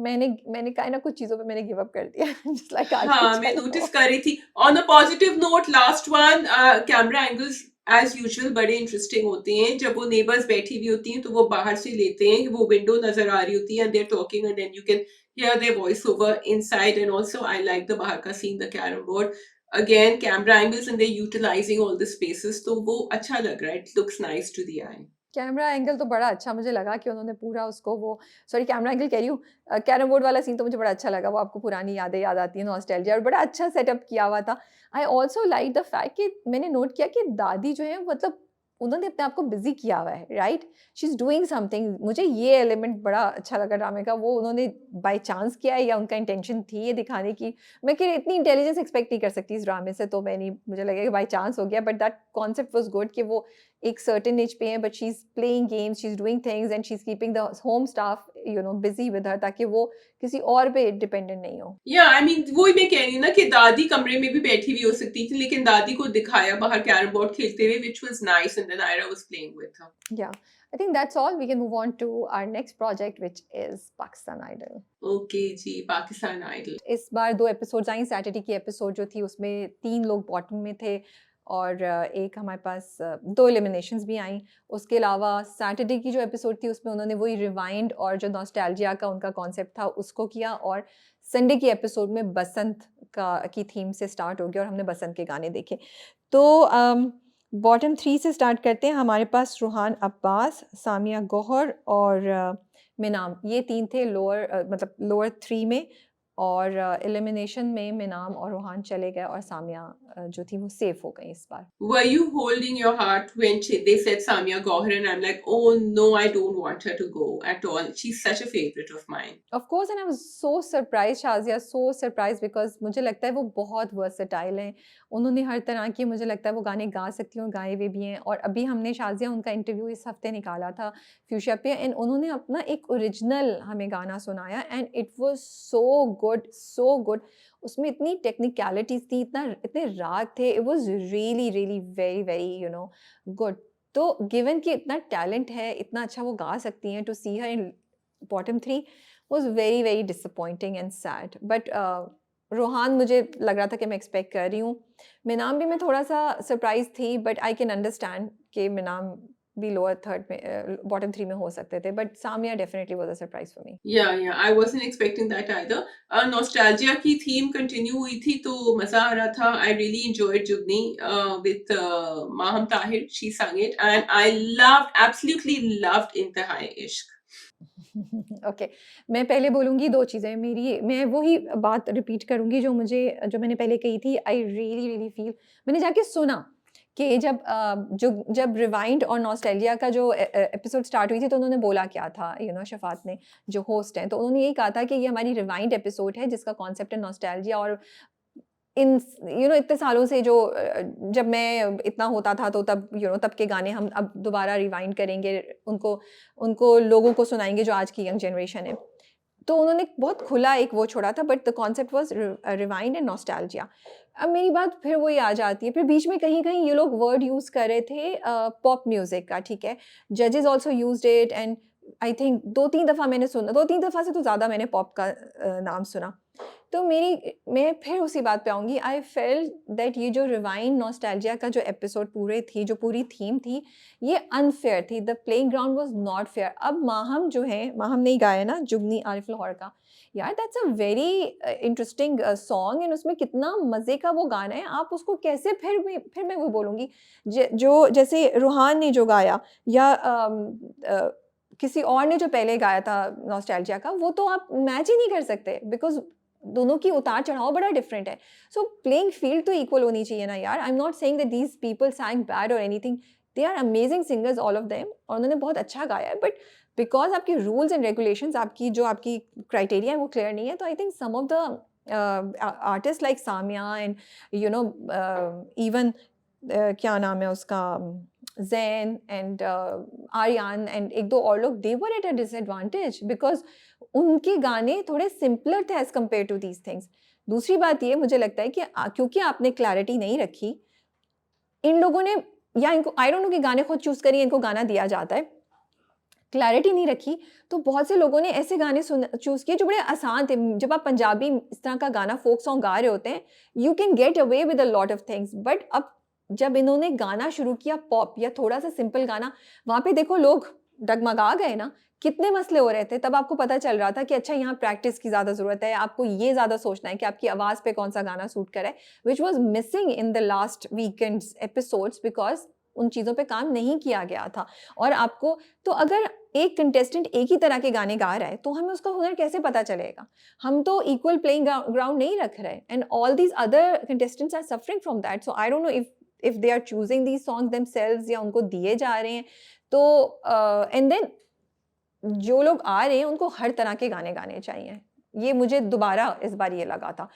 मैंने कहा ना कुछ चीजों पे मैंने give up कर दिया just like आगे
हाँ, मैं
चलो।
नोटिस कर रही थी। On a positive note, last one, camera angles as usual बड़े इंटरेस्टिंग होते हैं। जब वो नेबर्स बैठी हुई होती हैं तो वो बाहर से लेते हैं, वो विंडो नजर आ रही होती है and they are talking and then you can hear their voice over inside. And also I like the बाहर का scene, the carrom board, again camera angles and they utilizing all the spaces, तो वो अच्छा लग रहा है। It looks nice to the eye.
Camera angle तो बड़ा अच्छा मुझे लगा कि उन्होंने पूरा उसको वो, सॉरी कैमरा एंगल कह रही हूँ, कैरम बोर्ड वाला सीन तो मुझे बड़ा अच्छा लगा। वो आपको पुरानी यादें याद आती हैं, नॉस्टैल्जिया, और बड़ा अच्छा सेटअप किया हुआ था। I also like the fact कि मैंने नोट किया कि दादी जो है मतलब उन्होंने अपने आप को बिजी किया हुआ है, right? She is doing something. मुझे ये एलिमेंट बड़ा अच्छा लगा ड्रामे का, वो उन्होंने बाय चांस किया है या उनका इंटेंशन थी ये दिखाने की। मैं कि इतनी इंटेलिजेंस एक्सपेक्ट नहीं कर सकती इस ड्रामे से, तो मैं नहीं, मुझे लगेगा कि बाय चांस हो गया, but that concept was good कि वो एक सर्टेन एज पे हैं, but she is playing games, she is doing things and she is keeping the home staff busy with her, ताकि वो किसी और पे डिपेंडेंट नहीं हो।
या आई मीन वही मैं कह रही हूँ ना कि दादी कमरे में भी बैठी हुई हो सकती थी, लेकिन दादी को दिखाया बाहर कैरम बोर्ड खेलते हुए, which was nice, and then Ayra was playing with her.
Yeah, I think that's all. We can move on to our next project, which is Pakistan Idol.
Okay जी, पाकिस्तान आइडल.
इस बार 2 एपिसोड्स आई, Saturday की episode जो थी उसमें 3 लोग bottom में थे और एक हमारे पास 2 एलिमिनेशंस भी आईं। उसके अलावा सैटरडे की जो एपिसोड थी उसमें उन्होंने वही रिवाइंड और जो नॉस्टैल्जिया का उनका कॉन्सेप्ट था उसको किया, और संडे की एपिसोड में बसंत की थीम से स्टार्ट हो गया और हमने बसंत के गाने देखे। तो बॉटम 3 से स्टार्ट करते हैं। हमारे पास रूहान अब्बास, सामिया गौहर और मिनाम, ये 3 थे मतलब लोअर 3 में, और एलिमिनेशन में मिनाम और रूहान चले गए और सामिया जो थी वो सेफ हो गई इस बार।
Were you holding your heart when they said Samia Gauhar, and I'm like, oh no, I don't want her to go at all. She's such a favorite of mine.
Of course, and I was so surprised, Shazia, so surprised, because मुझे लगता है वो बहुत versatile हैं। उन्होंने हर तरह की, मुझे लगता है वो गाने गा सकती हैं और गाए हुए भी हैं। और अभी हमने शाज़िया उनका इंटरव्यू इस हफ्ते निकाला था फ्यूशिया पे, एंड उन्होंने अपना एक ओरिजिनल हमें गाना सुनाया, and it was so good, so good. उसमें इतनी टेक्निकलिटीज़ थी, इतने राग थे, it was really really very very good. तो गिवन कि इतना टैलेंट है, इतना अच्छा वो गा सकती हैं, to see her in bottom 3 was very very disappointing and sad, but Rohan मुझे लग रहा था कि मैं एक्सपेक्ट कर रही हूँ। मिनाम भी मैं थोड़ा सा सरप्राइज थी, बट आई कैन अंडरस्टैंड कि मिनाम भी लोअर 3 में, बॉटम 3 में हो सकते थे, but Samia definitely was a surprise for me.
Yeah, I wasn't expecting that either. Nostalgia की थीम कंटिन्यू हुई थी तो मजा आ रहा था. I really enjoyed Jugni with Maham Tahir. She sung it, and I absolutely loved Intihai Ishq.
Okay, मैं पहले बोलूँगी 2 चीज़ें। मैं वही बात रिपीट करूँगी जो मैंने पहले कही थी। आई रियली रियली फील, मैंने जाके सुना कि जब रिवाइंड और नॉस्टैल्जिया का जो एपिसोड स्टार्ट हुई थी, तो उन्होंने बोला क्या था, शफ़ात ने, जो होस्ट हैं, तो उन्होंने यही कहा था कि ये हमारी रिवाइंड एपिसोड है जिसका कॉन्सेप्ट है नॉस्टैल्जिया, और इतने सालों से जब मैं इतना होता था, तो तब के गाने हम अब दोबारा रिवाइंड करेंगे, उनको लोगों को सुनाएंगे जो आज की यंग जनरेशन है। तो उन्होंने बहुत खुला एक वो छोड़ा था, but the concept was rewind and nostalgia. अब मेरी बात फिर वही आ जाती है, फिर बीच में कहीं-कहीं ये लोग वर्ड यूज़ कर रहे थे पॉप म्यूज़िक का, ठीक है? जजेस also used it, and I think 2-3 दफ़ा मैंने सुना, 2-3 दफ़ा से तो ज़्यादा मैंने पॉप का नाम सुना। तो मैं फिर उसी बात पे आऊँगी। आई फेल्ट दैट ये जो रिवाइंड नॉस्टैल्जिया का जो एपिसोड जो पूरी थीम थी, ये अनफेयर थी। The playing ground was not fair. अब माहम जो है, माहम ने ही गाया ना जुगनी आरिफ लाहौर का, यार that's a very interesting song, and उसमें कितना मज़े का वो गाना है। आप उसको कैसे, फिर मैं वो बोलूँगी, जो जैसे रूहान ने जो गाया, या किसी और ने जो पहले गाया था नॉस्टैल्जिया का, वो तो आप मैच ही नहीं कर सकते, बिकॉज़ दोनों की उतार-चढ़ाव बड़ा डिफरेंट है। सो प्लेइंग फील्ड तो इक्वल होनी चाहिए ना यार। I am not saying that these people sang bad और anything, they are amazing singers all of them, और उन्होंने बहुत अच्छा गाया है, बट बिकॉज़ आपके रूल्स एंड रेगुलेशंस, आपकी क्राइटेरिया है वो क्लियर नहीं है, तो I think some of the artist like Samia and even क्या नाम है उसका, ज़ैन एंड आर्यान एंड 1-2 और लोग, they were at a disadvantage, because उनके गाने थोड़े सिंपलर थे as compared to these things. दूसरी बात ये मुझे लगता है कि क्योंकि आपने क्लैरिटी नहीं रखी, इन लोगों ने, या इनको आई डोंट नो कि गाने खुद चूज़ करिए, इनको गाना दिया जाता है, क्लैरिटी नहीं रखी, तो बहुत से लोगों ने ऐसे गाने चूज़ किए जो बड़े आसान थे। जब आप पंजाबी इस तरह का गाना, फोक सॉन्ग गा रहे होते हैं, you can get away with a lot of things, but अब जब इन्होंने गाना शुरू किया पॉप या थोड़ा सा सिंपल गाना, वहाँ पे देखो लोग डगमगा गए ना, कितने मसले हो रहे थे। तब आपको पता चल रहा था कि अच्छा, यहाँ प्रैक्टिस की ज़्यादा ज़रूरत है, आपको ये ज़्यादा सोचना है कि आपकी आवाज़ पे कौन सा गाना सूट करे, which was missing in the last weekends episodes, because उन चीज़ों पे काम नहीं किया गया था। और आपको, तो अगर एक कंटेस्टेंट एक ही तरह के गाने गा रहा है, तो हमें उसका हुनर कैसे पता चलेगा? हम तो इक्वल प्लेइंग ग्राउंड नहीं रख रहे, and all these other contestants are suffering from that. So I don't know if if they are choosing these songs themselves या उनको दिए जा रहे हैं, तो and then जो लोग आ रहे हैं उनको हर तरह के गाने गाने चाहिए। ये मुझे दोबारा इस बार ये लगा था।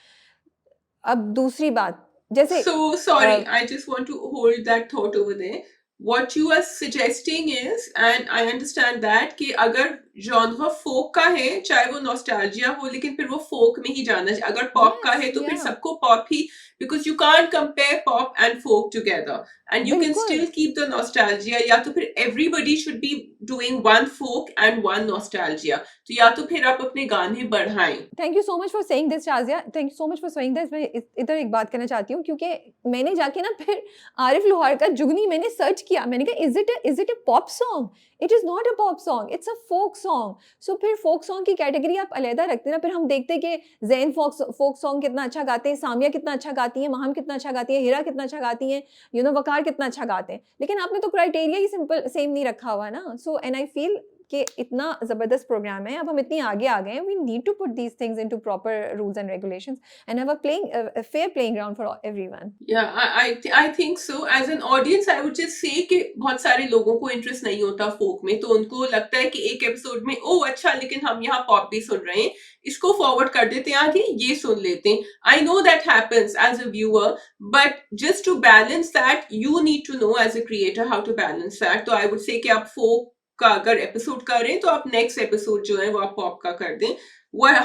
अब दूसरी बात, जैसे
So sorry, I just want to hold that thought over there. What you are suggesting is, and I understand that कि अगर genre folk का है, चाहे वो nostalgia हो, लेकिन फिर वो folk में ही जाना चाहिए। अगर pop का
yes,
है तो फिर
yeah,
सबको pop he, because you can't compare pop and folk together, and you can
बिल्कुल।
still keep the nostalgia. या तो फिर everybody should be doing one folk and one nostalgia. तो या तो फिर आप अपने गाने बढ़ाएं।
Thank you so much for saying this Shazia, thank you so much for saying this. मैं इधर एक बात कहना चाहती हूँ, क्योंकि मैंने जाके ना फिर आरिफ लोहार का जुगनी मैंने सर्च किया, मैंने कहा is it a pop song? It is not a pop song, it's a folk song. So फिर फोक सॉन्ग की कैटेगरी आप अलहदा रखते ना, फिर हम देखते हैं कि जैन फोक सॉन्ग कितना अच्छा गाते हैं, सामिया कितना अच्छा गाती हैं, माहम कितना अच्छा गाती है, हिरा कितना अच्छा गाती हैं, वकार कितना अच्छा गाते हैं, लेकिन आपने तो क्राइटेरिया ही सिंपल सेम नहीं रखा हुआ ना। सो एंड आई फील कि इतना ज़बरदस्त प्रोग्राम है, अब हम इतनी आगे आ गए हैं, we need to put these things into proper rules and regulations and have a fair playing ground for everyone.
Yeah, I think so. As an audience, I would just say कि बहुत सारे लोगों को इंटरेस्ट नहीं होता फोक में, तो उनको लगता है कि एक एपिसोड में ओ अच्छा, लेकिन हम यहाँ पॉप भी सुन रहे हैं, इसको फॉरवर्ड कर देते हैं आगे, ये सुन लेते हैं. I know that happens as a viewer, but just to balance that, you need to know as a creator how to balance that. तो I would say कि आप फोक का अगर एपिसोड कर रहे हैं तो आप नेक्स्ट एपिसोड जो है वो आप पॉप का कर दें.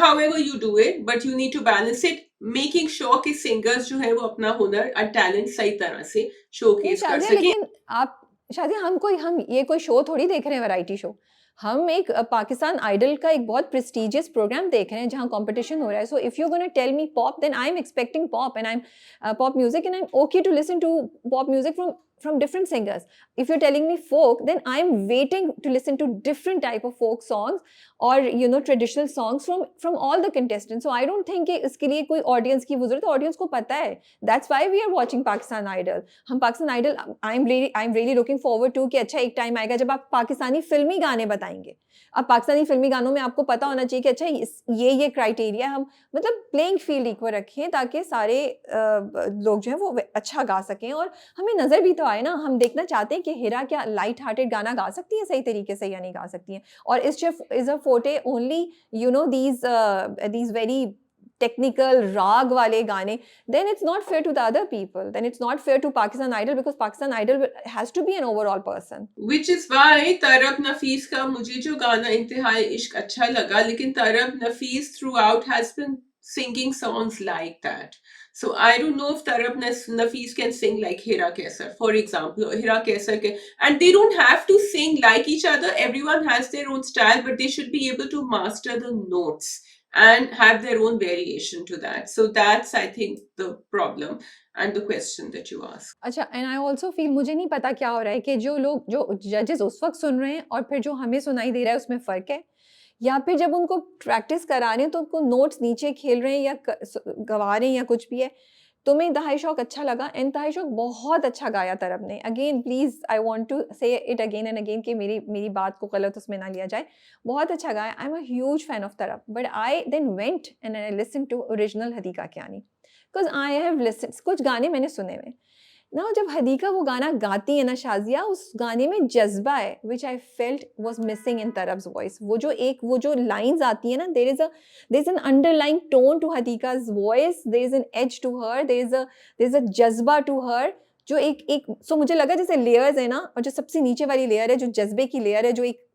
However you do it, but you need to balance it, making sure कि सिंगर्स जो है वो अपना हुनर और टैलेंट सही तरह से
नहीं
शोकेस कर
शादिया,
सके.
लेकिन आप शादिया, हम ये कोई शो थोड़ी देख रहे हैं, वैरायटी शो। हम एक पाकिस्तान आइडल का एक बहुत प्रेस्टिजियस प्रोग्राम देख रहे हैं जहाँ कंपटीशन हो रहा है। So if you gonna tell me pop, then I am expecting pop and I am pop music and I am okay to listen to pop music from different singers. If you're telling me folk, then I'm waiting to listen to different type of folk songs or traditional songs from all the contestants. So I don't think कि इसके लिए कोई audience की जरूरत है, audience को पता है. That's why we are watching Pakistan Idol. हम Pakistan Idol, I'm really looking forward to कि अच्छा एक टाइम आएगा जब आप पाकिस्तानी फिल्मी गाने बताएंगे। अब पाकिस्तानी फिल्मी गानों में आपको पता होना चाहिए कि अच्छा ये क्राइटेरिया, हम मतलब प्लेइंग फील्ड इक्वल रखें ताकि सारे लोग जो हैं वो अच्छा गा सकें, और हमें नज़र भी तो आए ना। हम देखना चाहते हैं कि हिरा क्या लाइट हार्टेड गाना गा सकती है सही तरीके से या नहीं गा सकती हैं, और इज अ फोटे ओनली दीज वेरी technical राग वाले गाने, then it's not fair to the other people, then it's not fair to Pakistan Idol, because Pakistan Idol has to be an overall person.
Which is why तरब नफीस का मुझे जो गाना इंतहाई इश्क अच्छा लगा, लेकिन तरब नफीस throughout has been singing songs like that. So I don't know if Tarab Nafees can sing like Hira Kaisar, for example. Hira Kaisar can, and they don't have to sing like each other. Everyone has their own style, but they should be able to master the notes and have their own variation to that. So that's, I think, the problem and the question that you ask.
अच्छा, and I also feel, मुझे नहीं पता क्या हो रहा है कि जो जजेस उस वक्त सुन रहे हैं और फिर जो हमें सुनाई दे रहा है उसमें फ़र्क है, या फिर जब उनको प्रैक्टिस करा रहे हैं तो उनको नोट्स नीचे खेल रहे हैं या गवा रहे हैं या कुछ भी है। तो मैं इंतहाई शौक अच्छा लगा, इंतहाई शौक बहुत अच्छा गाया तरब ने। Again please I want to say it again and again कि मेरी बात को गलत उसमें ना लिया जाए, बहुत अच्छा गाया। I am a huge fan of Tarab, but I then went and I listen to original Hadiqa Kiani, because I have listen, कुछ गाने मैंने सुने हुए ना। जब हदीका वो गाना गाती है ना शाजिया, उस गाने में जज्बा है which I felt was missing in Tarab's voice. वो जो लाइंस आती है ना, there is an underlying tone to Hadiqa's voice, there is an edge to her, there is a जज्बा टू हर, जो एक सो मुझे लगा जैसे लेयर्स है ना, और जो सबसे नीचे वाली लेयर है जो जज्बे की लेयर है, जो एक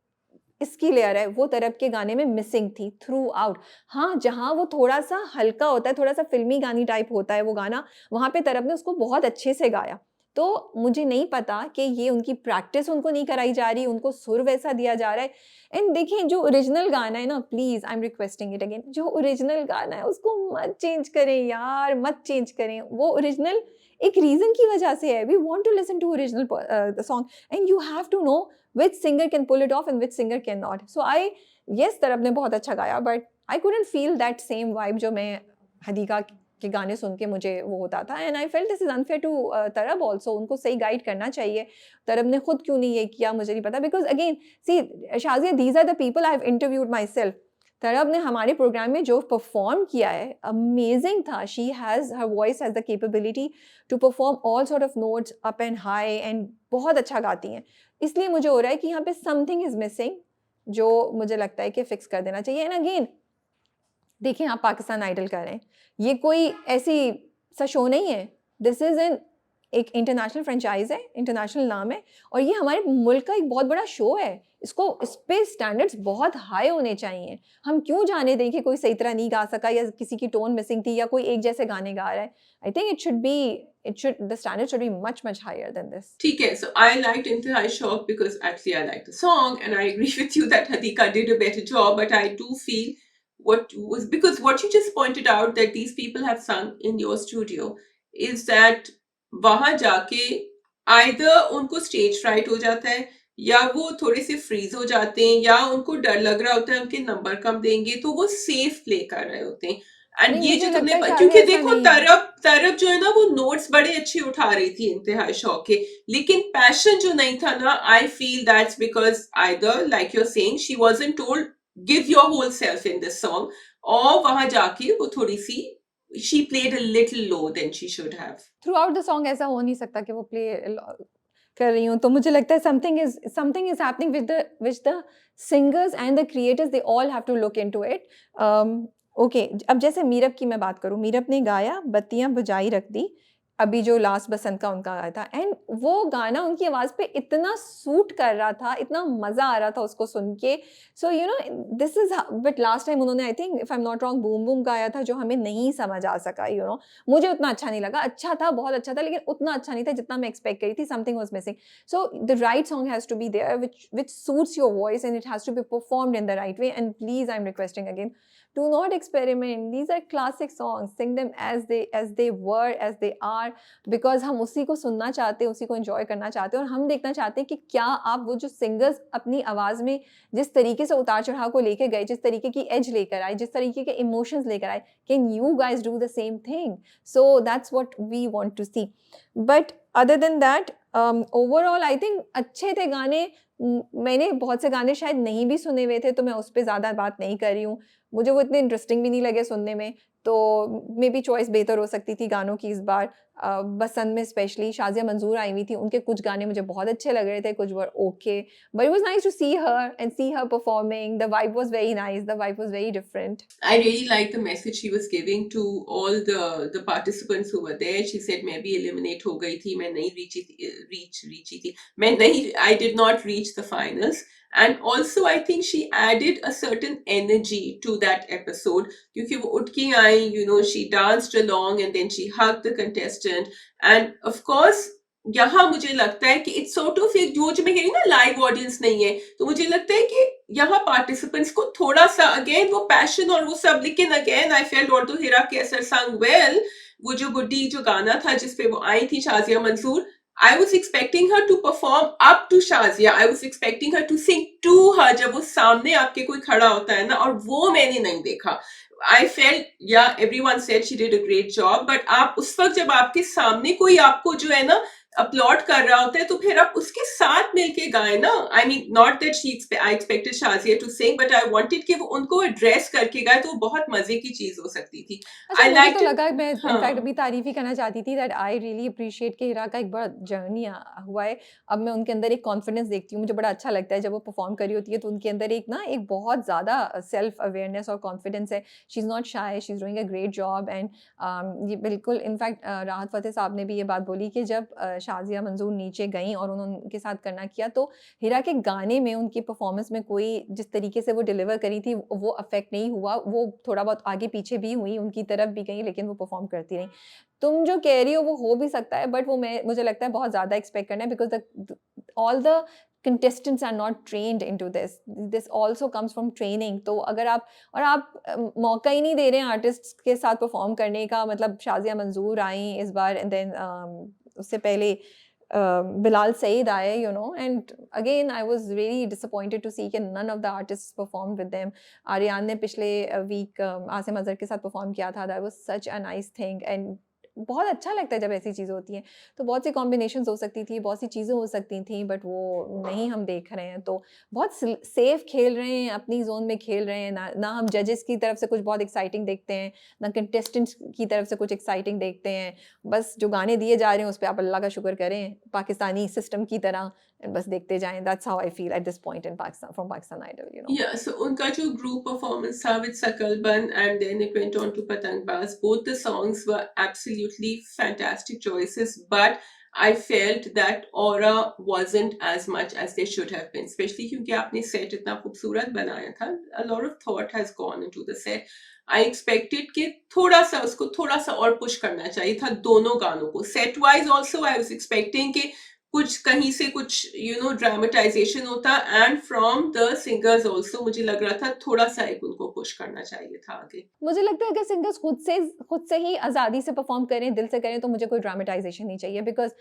इसकी लेयर है, वो तरब के गाने में मिसिंग थी थ्रू आउट। हाँ, जहाँ वो थोड़ा सा हल्का होता है, थोड़ा सा फिल्मी गानी टाइप होता है वो गाना, वहाँ पे तरब ने उसको बहुत अच्छे से गाया। तो मुझे नहीं पता कि ये उनकी प्रैक्टिस उनको नहीं कराई जा रही, उनको सुर वैसा दिया जा रहा है। एंड देखिए, जो ओरिजिनल गाना है ना, please I am requesting it again, जो ओरिजिनल गाना है उसको मत चेंज करें यार, मत चेंज करें। वो ओरिजिनल एक रीज़न की वजह से है। We want to listen to original song and you have to know which singer can pull it off and which singer cannot. So yes, तरब ने बहुत अच्छा गाया, but I couldn't feel that same vibe जो मैं हदीका के गाने सुन के मुझे वो होता था, and I felt this is unfair to तरब also. उनको सही गाइड करना चाहिए। तरब ने खुद क्यों नहीं ये किया मुझे नहीं पता, because again see Shazia, these are the people I have interviewed myself. तरब ने हमारे प्रोग्राम में जो परफॉर्म किया है अमेजिंग था. She has her voice has the capability to perform all sort of notes up and high and बहुत अच्छा गाती हैं. इसलिए मुझे हो रहा है कि यहाँ पे समथिंग इज़ मिसिंग जो मुझे लगता है कि फिक्स कर देना चाहिए. एंड अगेन देखिए आप पाकिस्तान आइडल कर रहे हैं, ये कोई ऐसी सा शो नहीं है. दिस इज़ एन एक इंटरनेशनल फ्रेंचाइज है, इंटरनेशनल नाम है और ये हमारे मुल्क का एक बहुत बड़ा शो है. इसको इस पे स्टैंडर्ड्स बहुत हाई होने चाहिए. हम क्यों जाने दें कि कोई सही तरह नहीं गा सका या किसी की टोन मिसिंग थी या कोई एक जैसे गाने गा रहा है. I think the standard should be much higher than this.
ठीक है, so I liked Intihai Shock because actually I liked the song and I agree with you that Hadika did a better job, but I do feel because what you just pointed out that these people have sung in your studio is that वहां जाके either उनको stage fright हो जाता है या वो थोड़े से फ्रीज हो जाते हैं या उनको डर लग रहा होता है उनके नंबर कम देंगे तो वो सेफ प्ले कर रहे होते हैं. एंड
नहीं
ये
मुझे
जो
लगता
तुमने
है शायद
क्योंकि
ऐसा
देखो
नहीं है.
तरब जो है ना वो नोट्स बड़े अच्छे उठा रही थी इंतहाई शौक के, लेकिन पैशन जो नहीं था ना, I feel that's because either like you are saying she wasn't told give your whole self in this song, और वहां जाके वो थोड़ी सी she played a little low than she should have.
Throughout the song ऐसा हो नहीं सकता कि वो प्ले कर रही हूँ. तो मुझे लगता है something is happening which the singers and the creators they all have to look into it. Okay, अब जैसे मीरब की मैं बात करूँ, मीरब ने गाया बत्तियां बुझाई रख दी, अभी जो लास्ट बसंत का उनका गाया था, एंड वो गाना उनकी आवाज़ पे इतना सूट कर रहा था, इतना मज़ा आ रहा था उसको सुन के. So you know this is, but last time उन्होंने I think if I am not wrong boom boom गाया था जो हमें नहीं समझ आ सका. यू नो मुझे उतना अच्छा नहीं लगा. अच्छा था, बहुत अच्छा था, लेकिन उतना अच्छा नहीं था जितना मैं एक्सपेक्ट करी थी. Something was missing. So the right song has to be there which suits your voice and it has to be performed in the right way. And please, I'm requesting again, do not experiment. These are classic songs. Sing them as they were, as they are, because हम उसी को सुनना चाहते हैं, उसी को enjoy करना चाहते हैं और हम देखना चाहते हैं कि क्या आप वो जो सिंगर्स अपनी आवाज़ में जिस तरीके से उतार चढ़ाव को लेके गए, जिस तरीके की एज लेकर आए, जिस तरीके के इमोशंस लेकर आए, can you guys do the same thing? So that's what we want to see. But other than that overall I think अच्छे थे गाने. मैंने बहुत से गाने शायद नहीं भी सुने हुए थे तो मैं उस पर ज़्यादा बात नहीं कर रही हूँ. मुझे वो इतने इंटरेस्टिंग भी नहीं लगे सुनने में, तो मे बी चॉइस बेहतर हो सकती थी गानों की इस बार. बसंत में स्पेशली शाज़िया मंजूर आई हुई थी, उनके कुछ गाने मुझे बहुत अच्छे लग रहे थे, कुछ were okay, but it was nice to see her and see her performing. The vibe was very nice, the vibe was very different.
I really like the message she was giving to all the participants who were there. She said मैं भी eliminate हो गई थी, मैं नहीं reach थी, मैं नहीं, I did not reach the finals. And also I think she added a certain energy to that episode क्योंकि वो उठ के आई, you know, she danced along and then she hugged the contestant. And of course यहाँ मुझे लगता है कि it's sort of एक जो मैं कह रही हूँ ना, लाइव ऑडियंस नहीं है, तो मुझे लगता है कि यहाँ पार्टिसिपेंट्स को थोड़ा सा अगेन वो पैशन और वो सब, लेकिन again I felt although Hira Kaiser sang well, वो जो गुड्डी जो गाना था जिसपे वो आई थी Shazia Mansoor, I was expecting her to perform up to Shazia. I was expecting her to sing to her जब वो सामने आपके कोई खड़ा होता है ना, और वो मैंने नहीं देखा. I felt, yeah, everyone said she did a great job, but आप उस वक्त जब आपके सामने कोई आपको जो है ना अपलॉड कर रहा होता है तो फिर आप उसके साथ मिलके गाएं ना. I mean, not that I expected Shazia to sing, but I wanted कि वो उनको एड्रेस करके गाए, तो वो बहुत मजे की चीज हो सकती थी.
अच्छा,
I
मुझे
liked
तो
it.
लगा, मैं इनफैक्ट
हाँ.
अभी तारीफ ही करना चाहती थी दैट आई रियली अप्रिशिएट कि हिरा का एक बड़ा जर्नी हुआ है. अब मैं उनके अंदर एक कॉन्फिडेंस देखती हूँ, मुझे बड़ा अच्छा लगता है जब वो परफॉर्म कर रही होती है तो उनके अंदर एक बहुत ज़्यादा सेल्फ अवेयरनेस और कॉन्फिडेंस है. She is not shy, she is doing a great job. And ये बिल्कुल इनफैक्ट राहत फ़तेह साहब ने भी ये बात बोली कि जब शाज़िया मंजूर नीचे गई और उन्होंने उनके साथ करना किया तो हिरा के गाने में, उनकी परफॉर्मेंस में कोई जिस तरीके से वो डिलीवर करी थी वो अफेक्ट नहीं हुआ. वो थोड़ा बहुत आगे पीछे भी हुई, उनकी तरफ भी गई, लेकिन वो परफॉर्म करती रही. तुम जो कह रही हो वो हो भी सकता है, बट वो मुझे लगता है बहुत ज़्यादा एक्सपेक्ट करना है, because all the contestants are not trained into this also comes from training. तो अगर आप मौका ही नहीं दे रहे हैं आर्टिस्ट्स के साथ परफॉर्म करने का, मतलब शाज़िया मंजूर आई इस बार, एंड देन उससे पहले Bilal Saeed आए, you know, and again I was really disappointed to see कि none of the artists performed with them. Aryan ने पिछले वीक आसिम अजहर के साथ परफॉर्म किया था. That was such a nice thing, and बहुत अच्छा लगता है जब ऐसी चीज़ें होती हैं। तो बहुत सी कॉम्बिनेशंस हो सकती थी, बहुत सी चीज़ें हो सकती थी, बट वो नहीं हम देख रहे हैं। तो बहुत सेफ खेल रहे हैं, अपनी ज़ोन में खेल रहे हैं, ना हम जजेस की तरफ से कुछ बहुत एक्साइटिंग देखते हैं, ना कंटेस्टेंट्स की तरफ से कुछ एक्साइटिंग देखते हैं। बस जो गाने दिए जा रहे हैं उस पे आप अल्लाह का शुक्र करें, पाकिस्तानी सिस्टम की तरह, बस देखते जाएँ। That's how I feel at this point in Pakistan from Pakistan idol.
Yeah, so उनका जो group performance था with Sakalban and then it went on to Patangbaaz, both the songs were absolutely fantastic choices, but I felt that aura wasn't as much as they should have been, especially क्योंकि आपने set इतना खूबसूरत बनाया था. A lot of thought has gone into the set. I expected कि थोड़ा सा उसको थोड़ा सा और push करना चाहिए था दोनों गानों को. Set wise also I was expecting कि कुछ कहीं से कुछ ड्रामेटाइजेशन होता and from the singers also मुझे लग रहा था थोड़ा सा एक उनको पुश करना चाहिए था आगे.
मुझे लगता है अगर सिंगर्स खुद से ही आज़ादी से परफॉर्म करें, दिल से करें, तो मुझे कोई ड्रामेटाइजेशन नहीं चाहिए, बिकॉज़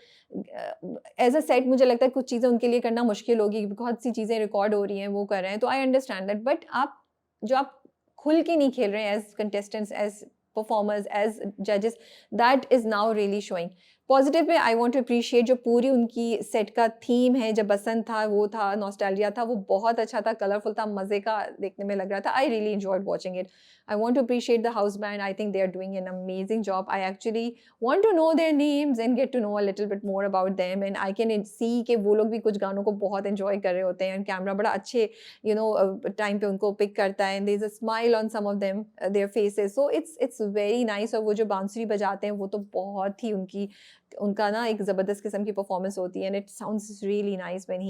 एज़ अ सेट मुझे लगता है कुछ चीज़ें उनके लिए करना मुश्किल होगी, बहुत सी चीज़ें रिकॉर्ड हो रही हैं, वो कर रहे हैं, तो आई अंडरस्टैंड दैट। बट आप खुल के नहीं खेल रहे हैं as contestants, as performers, as जजेस, that is now really showing. Positive में आई वांट टू अप्रिशिएट जो पूरी उनकी सेट का थीम है, जब बसंत था, वो था, नॉस्टैल्जिया था, वो बहुत अच्छा था, कलरफुल था, मज़े का देखने में लग रहा था। I really enjoyed watching it. I want to appreciate the house band. I think they are doing an amazing job. I actually want to know their names and get to know a little bit more about them. And I can see कि वो लोग भी कुछ गानों को बहुत enjoy कर रहे होते हैं. कैमरा बड़ा अच्छे time पे उनको pick करता है. And there's a smile on some of them, their faces. So it's very nice. और वो जो बांसुरी बजाते हैं वो तो बहुत ही उनका ना एक ज़बरदस्त किस्म की परफॉर्मेंस होती है. And it sounds really nice when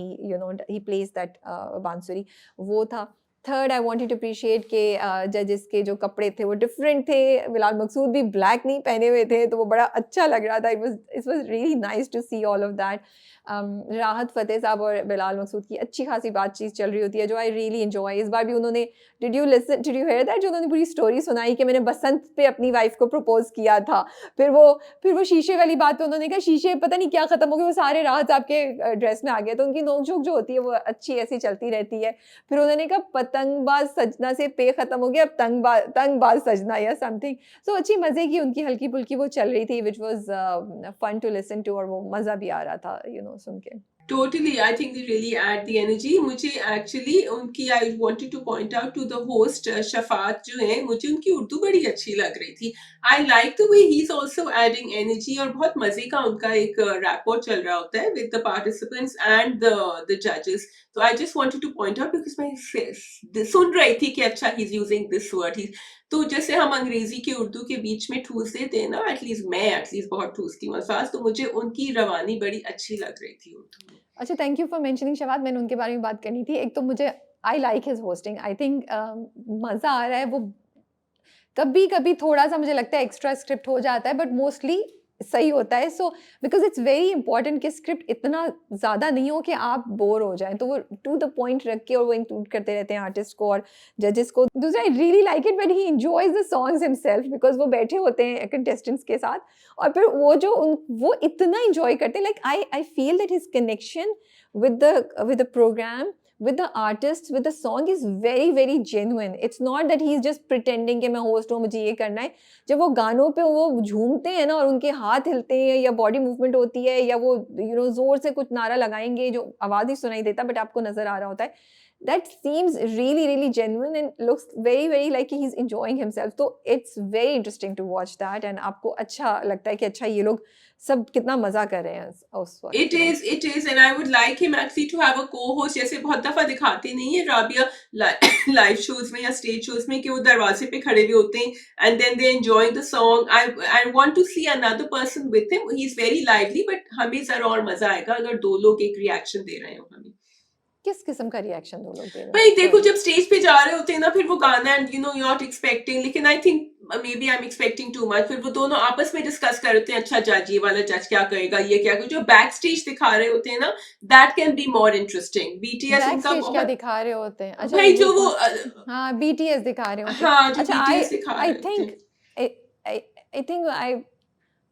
he plays that बांसुरी. वो था. Third, I wanted to appreciate के जजेस के जो कपड़े थे वो डिफरेंट थे. बिलाल मकसूद भी ब्लैक नहीं पहने हुए थे, तो वो बड़ा अच्छा लग रहा था. It was really nice to see all of that. Rahat Fateh साहब और बिलाल मकसूद की अच्छी खासी बातचीत चल रही होती है, जो आई रियली एंजॉय. इस बार भी उन्होंने, डिड यू हियर दैट, जो उन्होंने पूरी स्टोरी सुनाई कि मैंने बसंत पे अपनी वाइफ को प्रपोज किया था. फिर वो शीशे वाली बात पे उन्होंने कहा शीशे पता नहीं क्या ख़त्म हो गए, वो सारे राहत साहब के ड्रेस में आ गए. तो उनकी नोक-झोंक जो होती है वो अच्छी ऐसी चलती रहती है. फिर उन्होंने कहा पतंगबाज सजना से पे ख़त्म हो गया, अब तंगबाज सजना या समथिंग. सो अच्छी मज़े की उनकी हल्की-फुल्की वो चल रही थी, which was fun to listen to, और वो मज़ा भी आ रहा था सुन के.
Totally, I think they really add the energy. मुझे actually उनकी I wanted to point out to the host Shafat जो है, मुझे उनकी उर्दू बड़ी अच्छी लग रही थी. I like the way he's also adding energy और बहुत मजे का उनका एक rapport चल रहा होता है with the participants and the judges. So I just wanted to point out because मैं सुन रही थी कि अच्छा he's using this word. तो जैसे हम अंग्रेजी के उर्दू के बीच में ठूस देते हैं ना, एटलीस्ट मैं बहुत ठूसती हूँ अल्फाज, तो मुझे उनकी रवानी बड़ी अच्छी लग रही थी उर्दू में.
अच्छा, थैंक यू फॉर मेंशनिंग शवाद. मैंने उनके बारे में बात करनी थी. एक तो मुझे I like his hosting. I think मज़ा आ रहा है. वो कभी-कभी थोड़ा-सा मुझे लगता है एक्स्ट्रा स्क्रिप्ट हो जाता है, बट मोस्टली सही होता है. So because it's very important कि स्क्रिप्ट इतना ज़्यादा नहीं हो कि आप बोर हो जाएँ. तो वो टू द पॉइंट रख के और वो इंक्लूड करते रहते हैं आर्टिस्ट को और जजेस को. दूसरा, I really like it when he enjoys the songs himself, because वो बैठे होते हैं कंटेस्टेंट्स के साथ और फिर वो इतना एन्जॉय करते हैं. Like I feel that his connection with the program, with the artist, with the song is very very genuine. It's not that he's just pretending कि मैं होस्ट हूँ, मुझे ये करना है. जब वो गानों पे वो झूमते हैं ना और उनके हाथ हिलते हैं या बॉडी मूवमेंट होती है या वो जोर से कुछ नारा लगाएंगे जो आवाज़ ही सुनाई देता बट आपको नज़र आ रहा होता है, that seems really really genuine and looks very very like he's enjoying himself. So it's very interesting to watch that and आपको अच्छा लगता है कि अच्छा ये लोग सब कितना मजा कर रहे हैं उस वक्त.
It is, and I would like him actually to have a co-host. जैसे बहुत दफा दिखाते नहीं है राबिया लाइव शोज में या स्टेज शोज में कि वो दरवाजे पे खड़े हुए होते हैं and then they enjoying the song. I want to see another person with him. He's very lively, but हमें जरा और मजा आएगा अगर दो लोग एक रिएक्शन दे रहे हो हमें.
किस किस्म का रिएक्शन दो लोग दे रहे हैं?
भाई देखो जब स्टेज पे जा रहे होते हैं ना फिर वो गाना एंड यू नॉट एक्सपेक्टिंग, लेकिन I think maybe I am expecting too much. फिर वो दोनों आपस में डिस्कस कर रहे होते हैं, अच्छा जज ये वाला जज क्या कहेगा, ये क्या कहेगा. जो बैक स्टेज दिखा रहे होते हैं ना, that can be more interesting. BTS उनका
बहुत क्या दिखा रहे होते हैं. अच्छा
भाई जो वो
हाँ बीटीएस दिखा रहे होते हैं.
हाँ जो
अच्छा
बीटीएस दिखा रहे
आई थिंक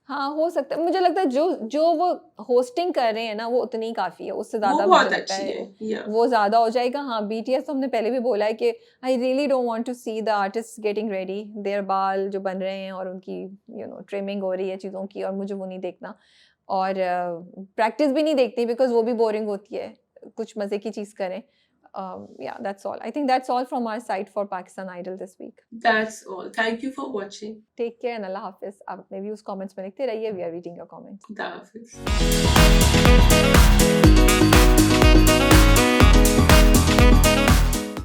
हाँ, हो सकता है। मुझे लगता है जो वो होस्टिंग कर रहे हैं ना, वो उतनी ही काफ़ी है, उससे
वो
ज़्यादा
बहुत
मुझे लगता
अच्छी
है
है, या
वो ज़्यादा हो जाएगा। हाँ, बीटीएस तो हमने पहले भी बोला है कि I really don't want to see the artist getting ready, their बाल जो बन रहे हैं और उनकी ट्रिमिंग हो रही है चीज़ों की, और मुझे वो नहीं देखना। और प्रैक्टिस भी नहीं देखती बिकॉज़ वो भी बोरिंग होती है। कुछ मज़े की चीज़ करें। Yeah that's all. I think that's all from our side for Pakistan idol this week.
That's all. Thank you for watching.
Take care and अल्लाह हाफ़िज़। आप अपने व्यूज़ कमेंट्स में लिखते रहिए। We are reading your comments.
खुदा हाफिज़।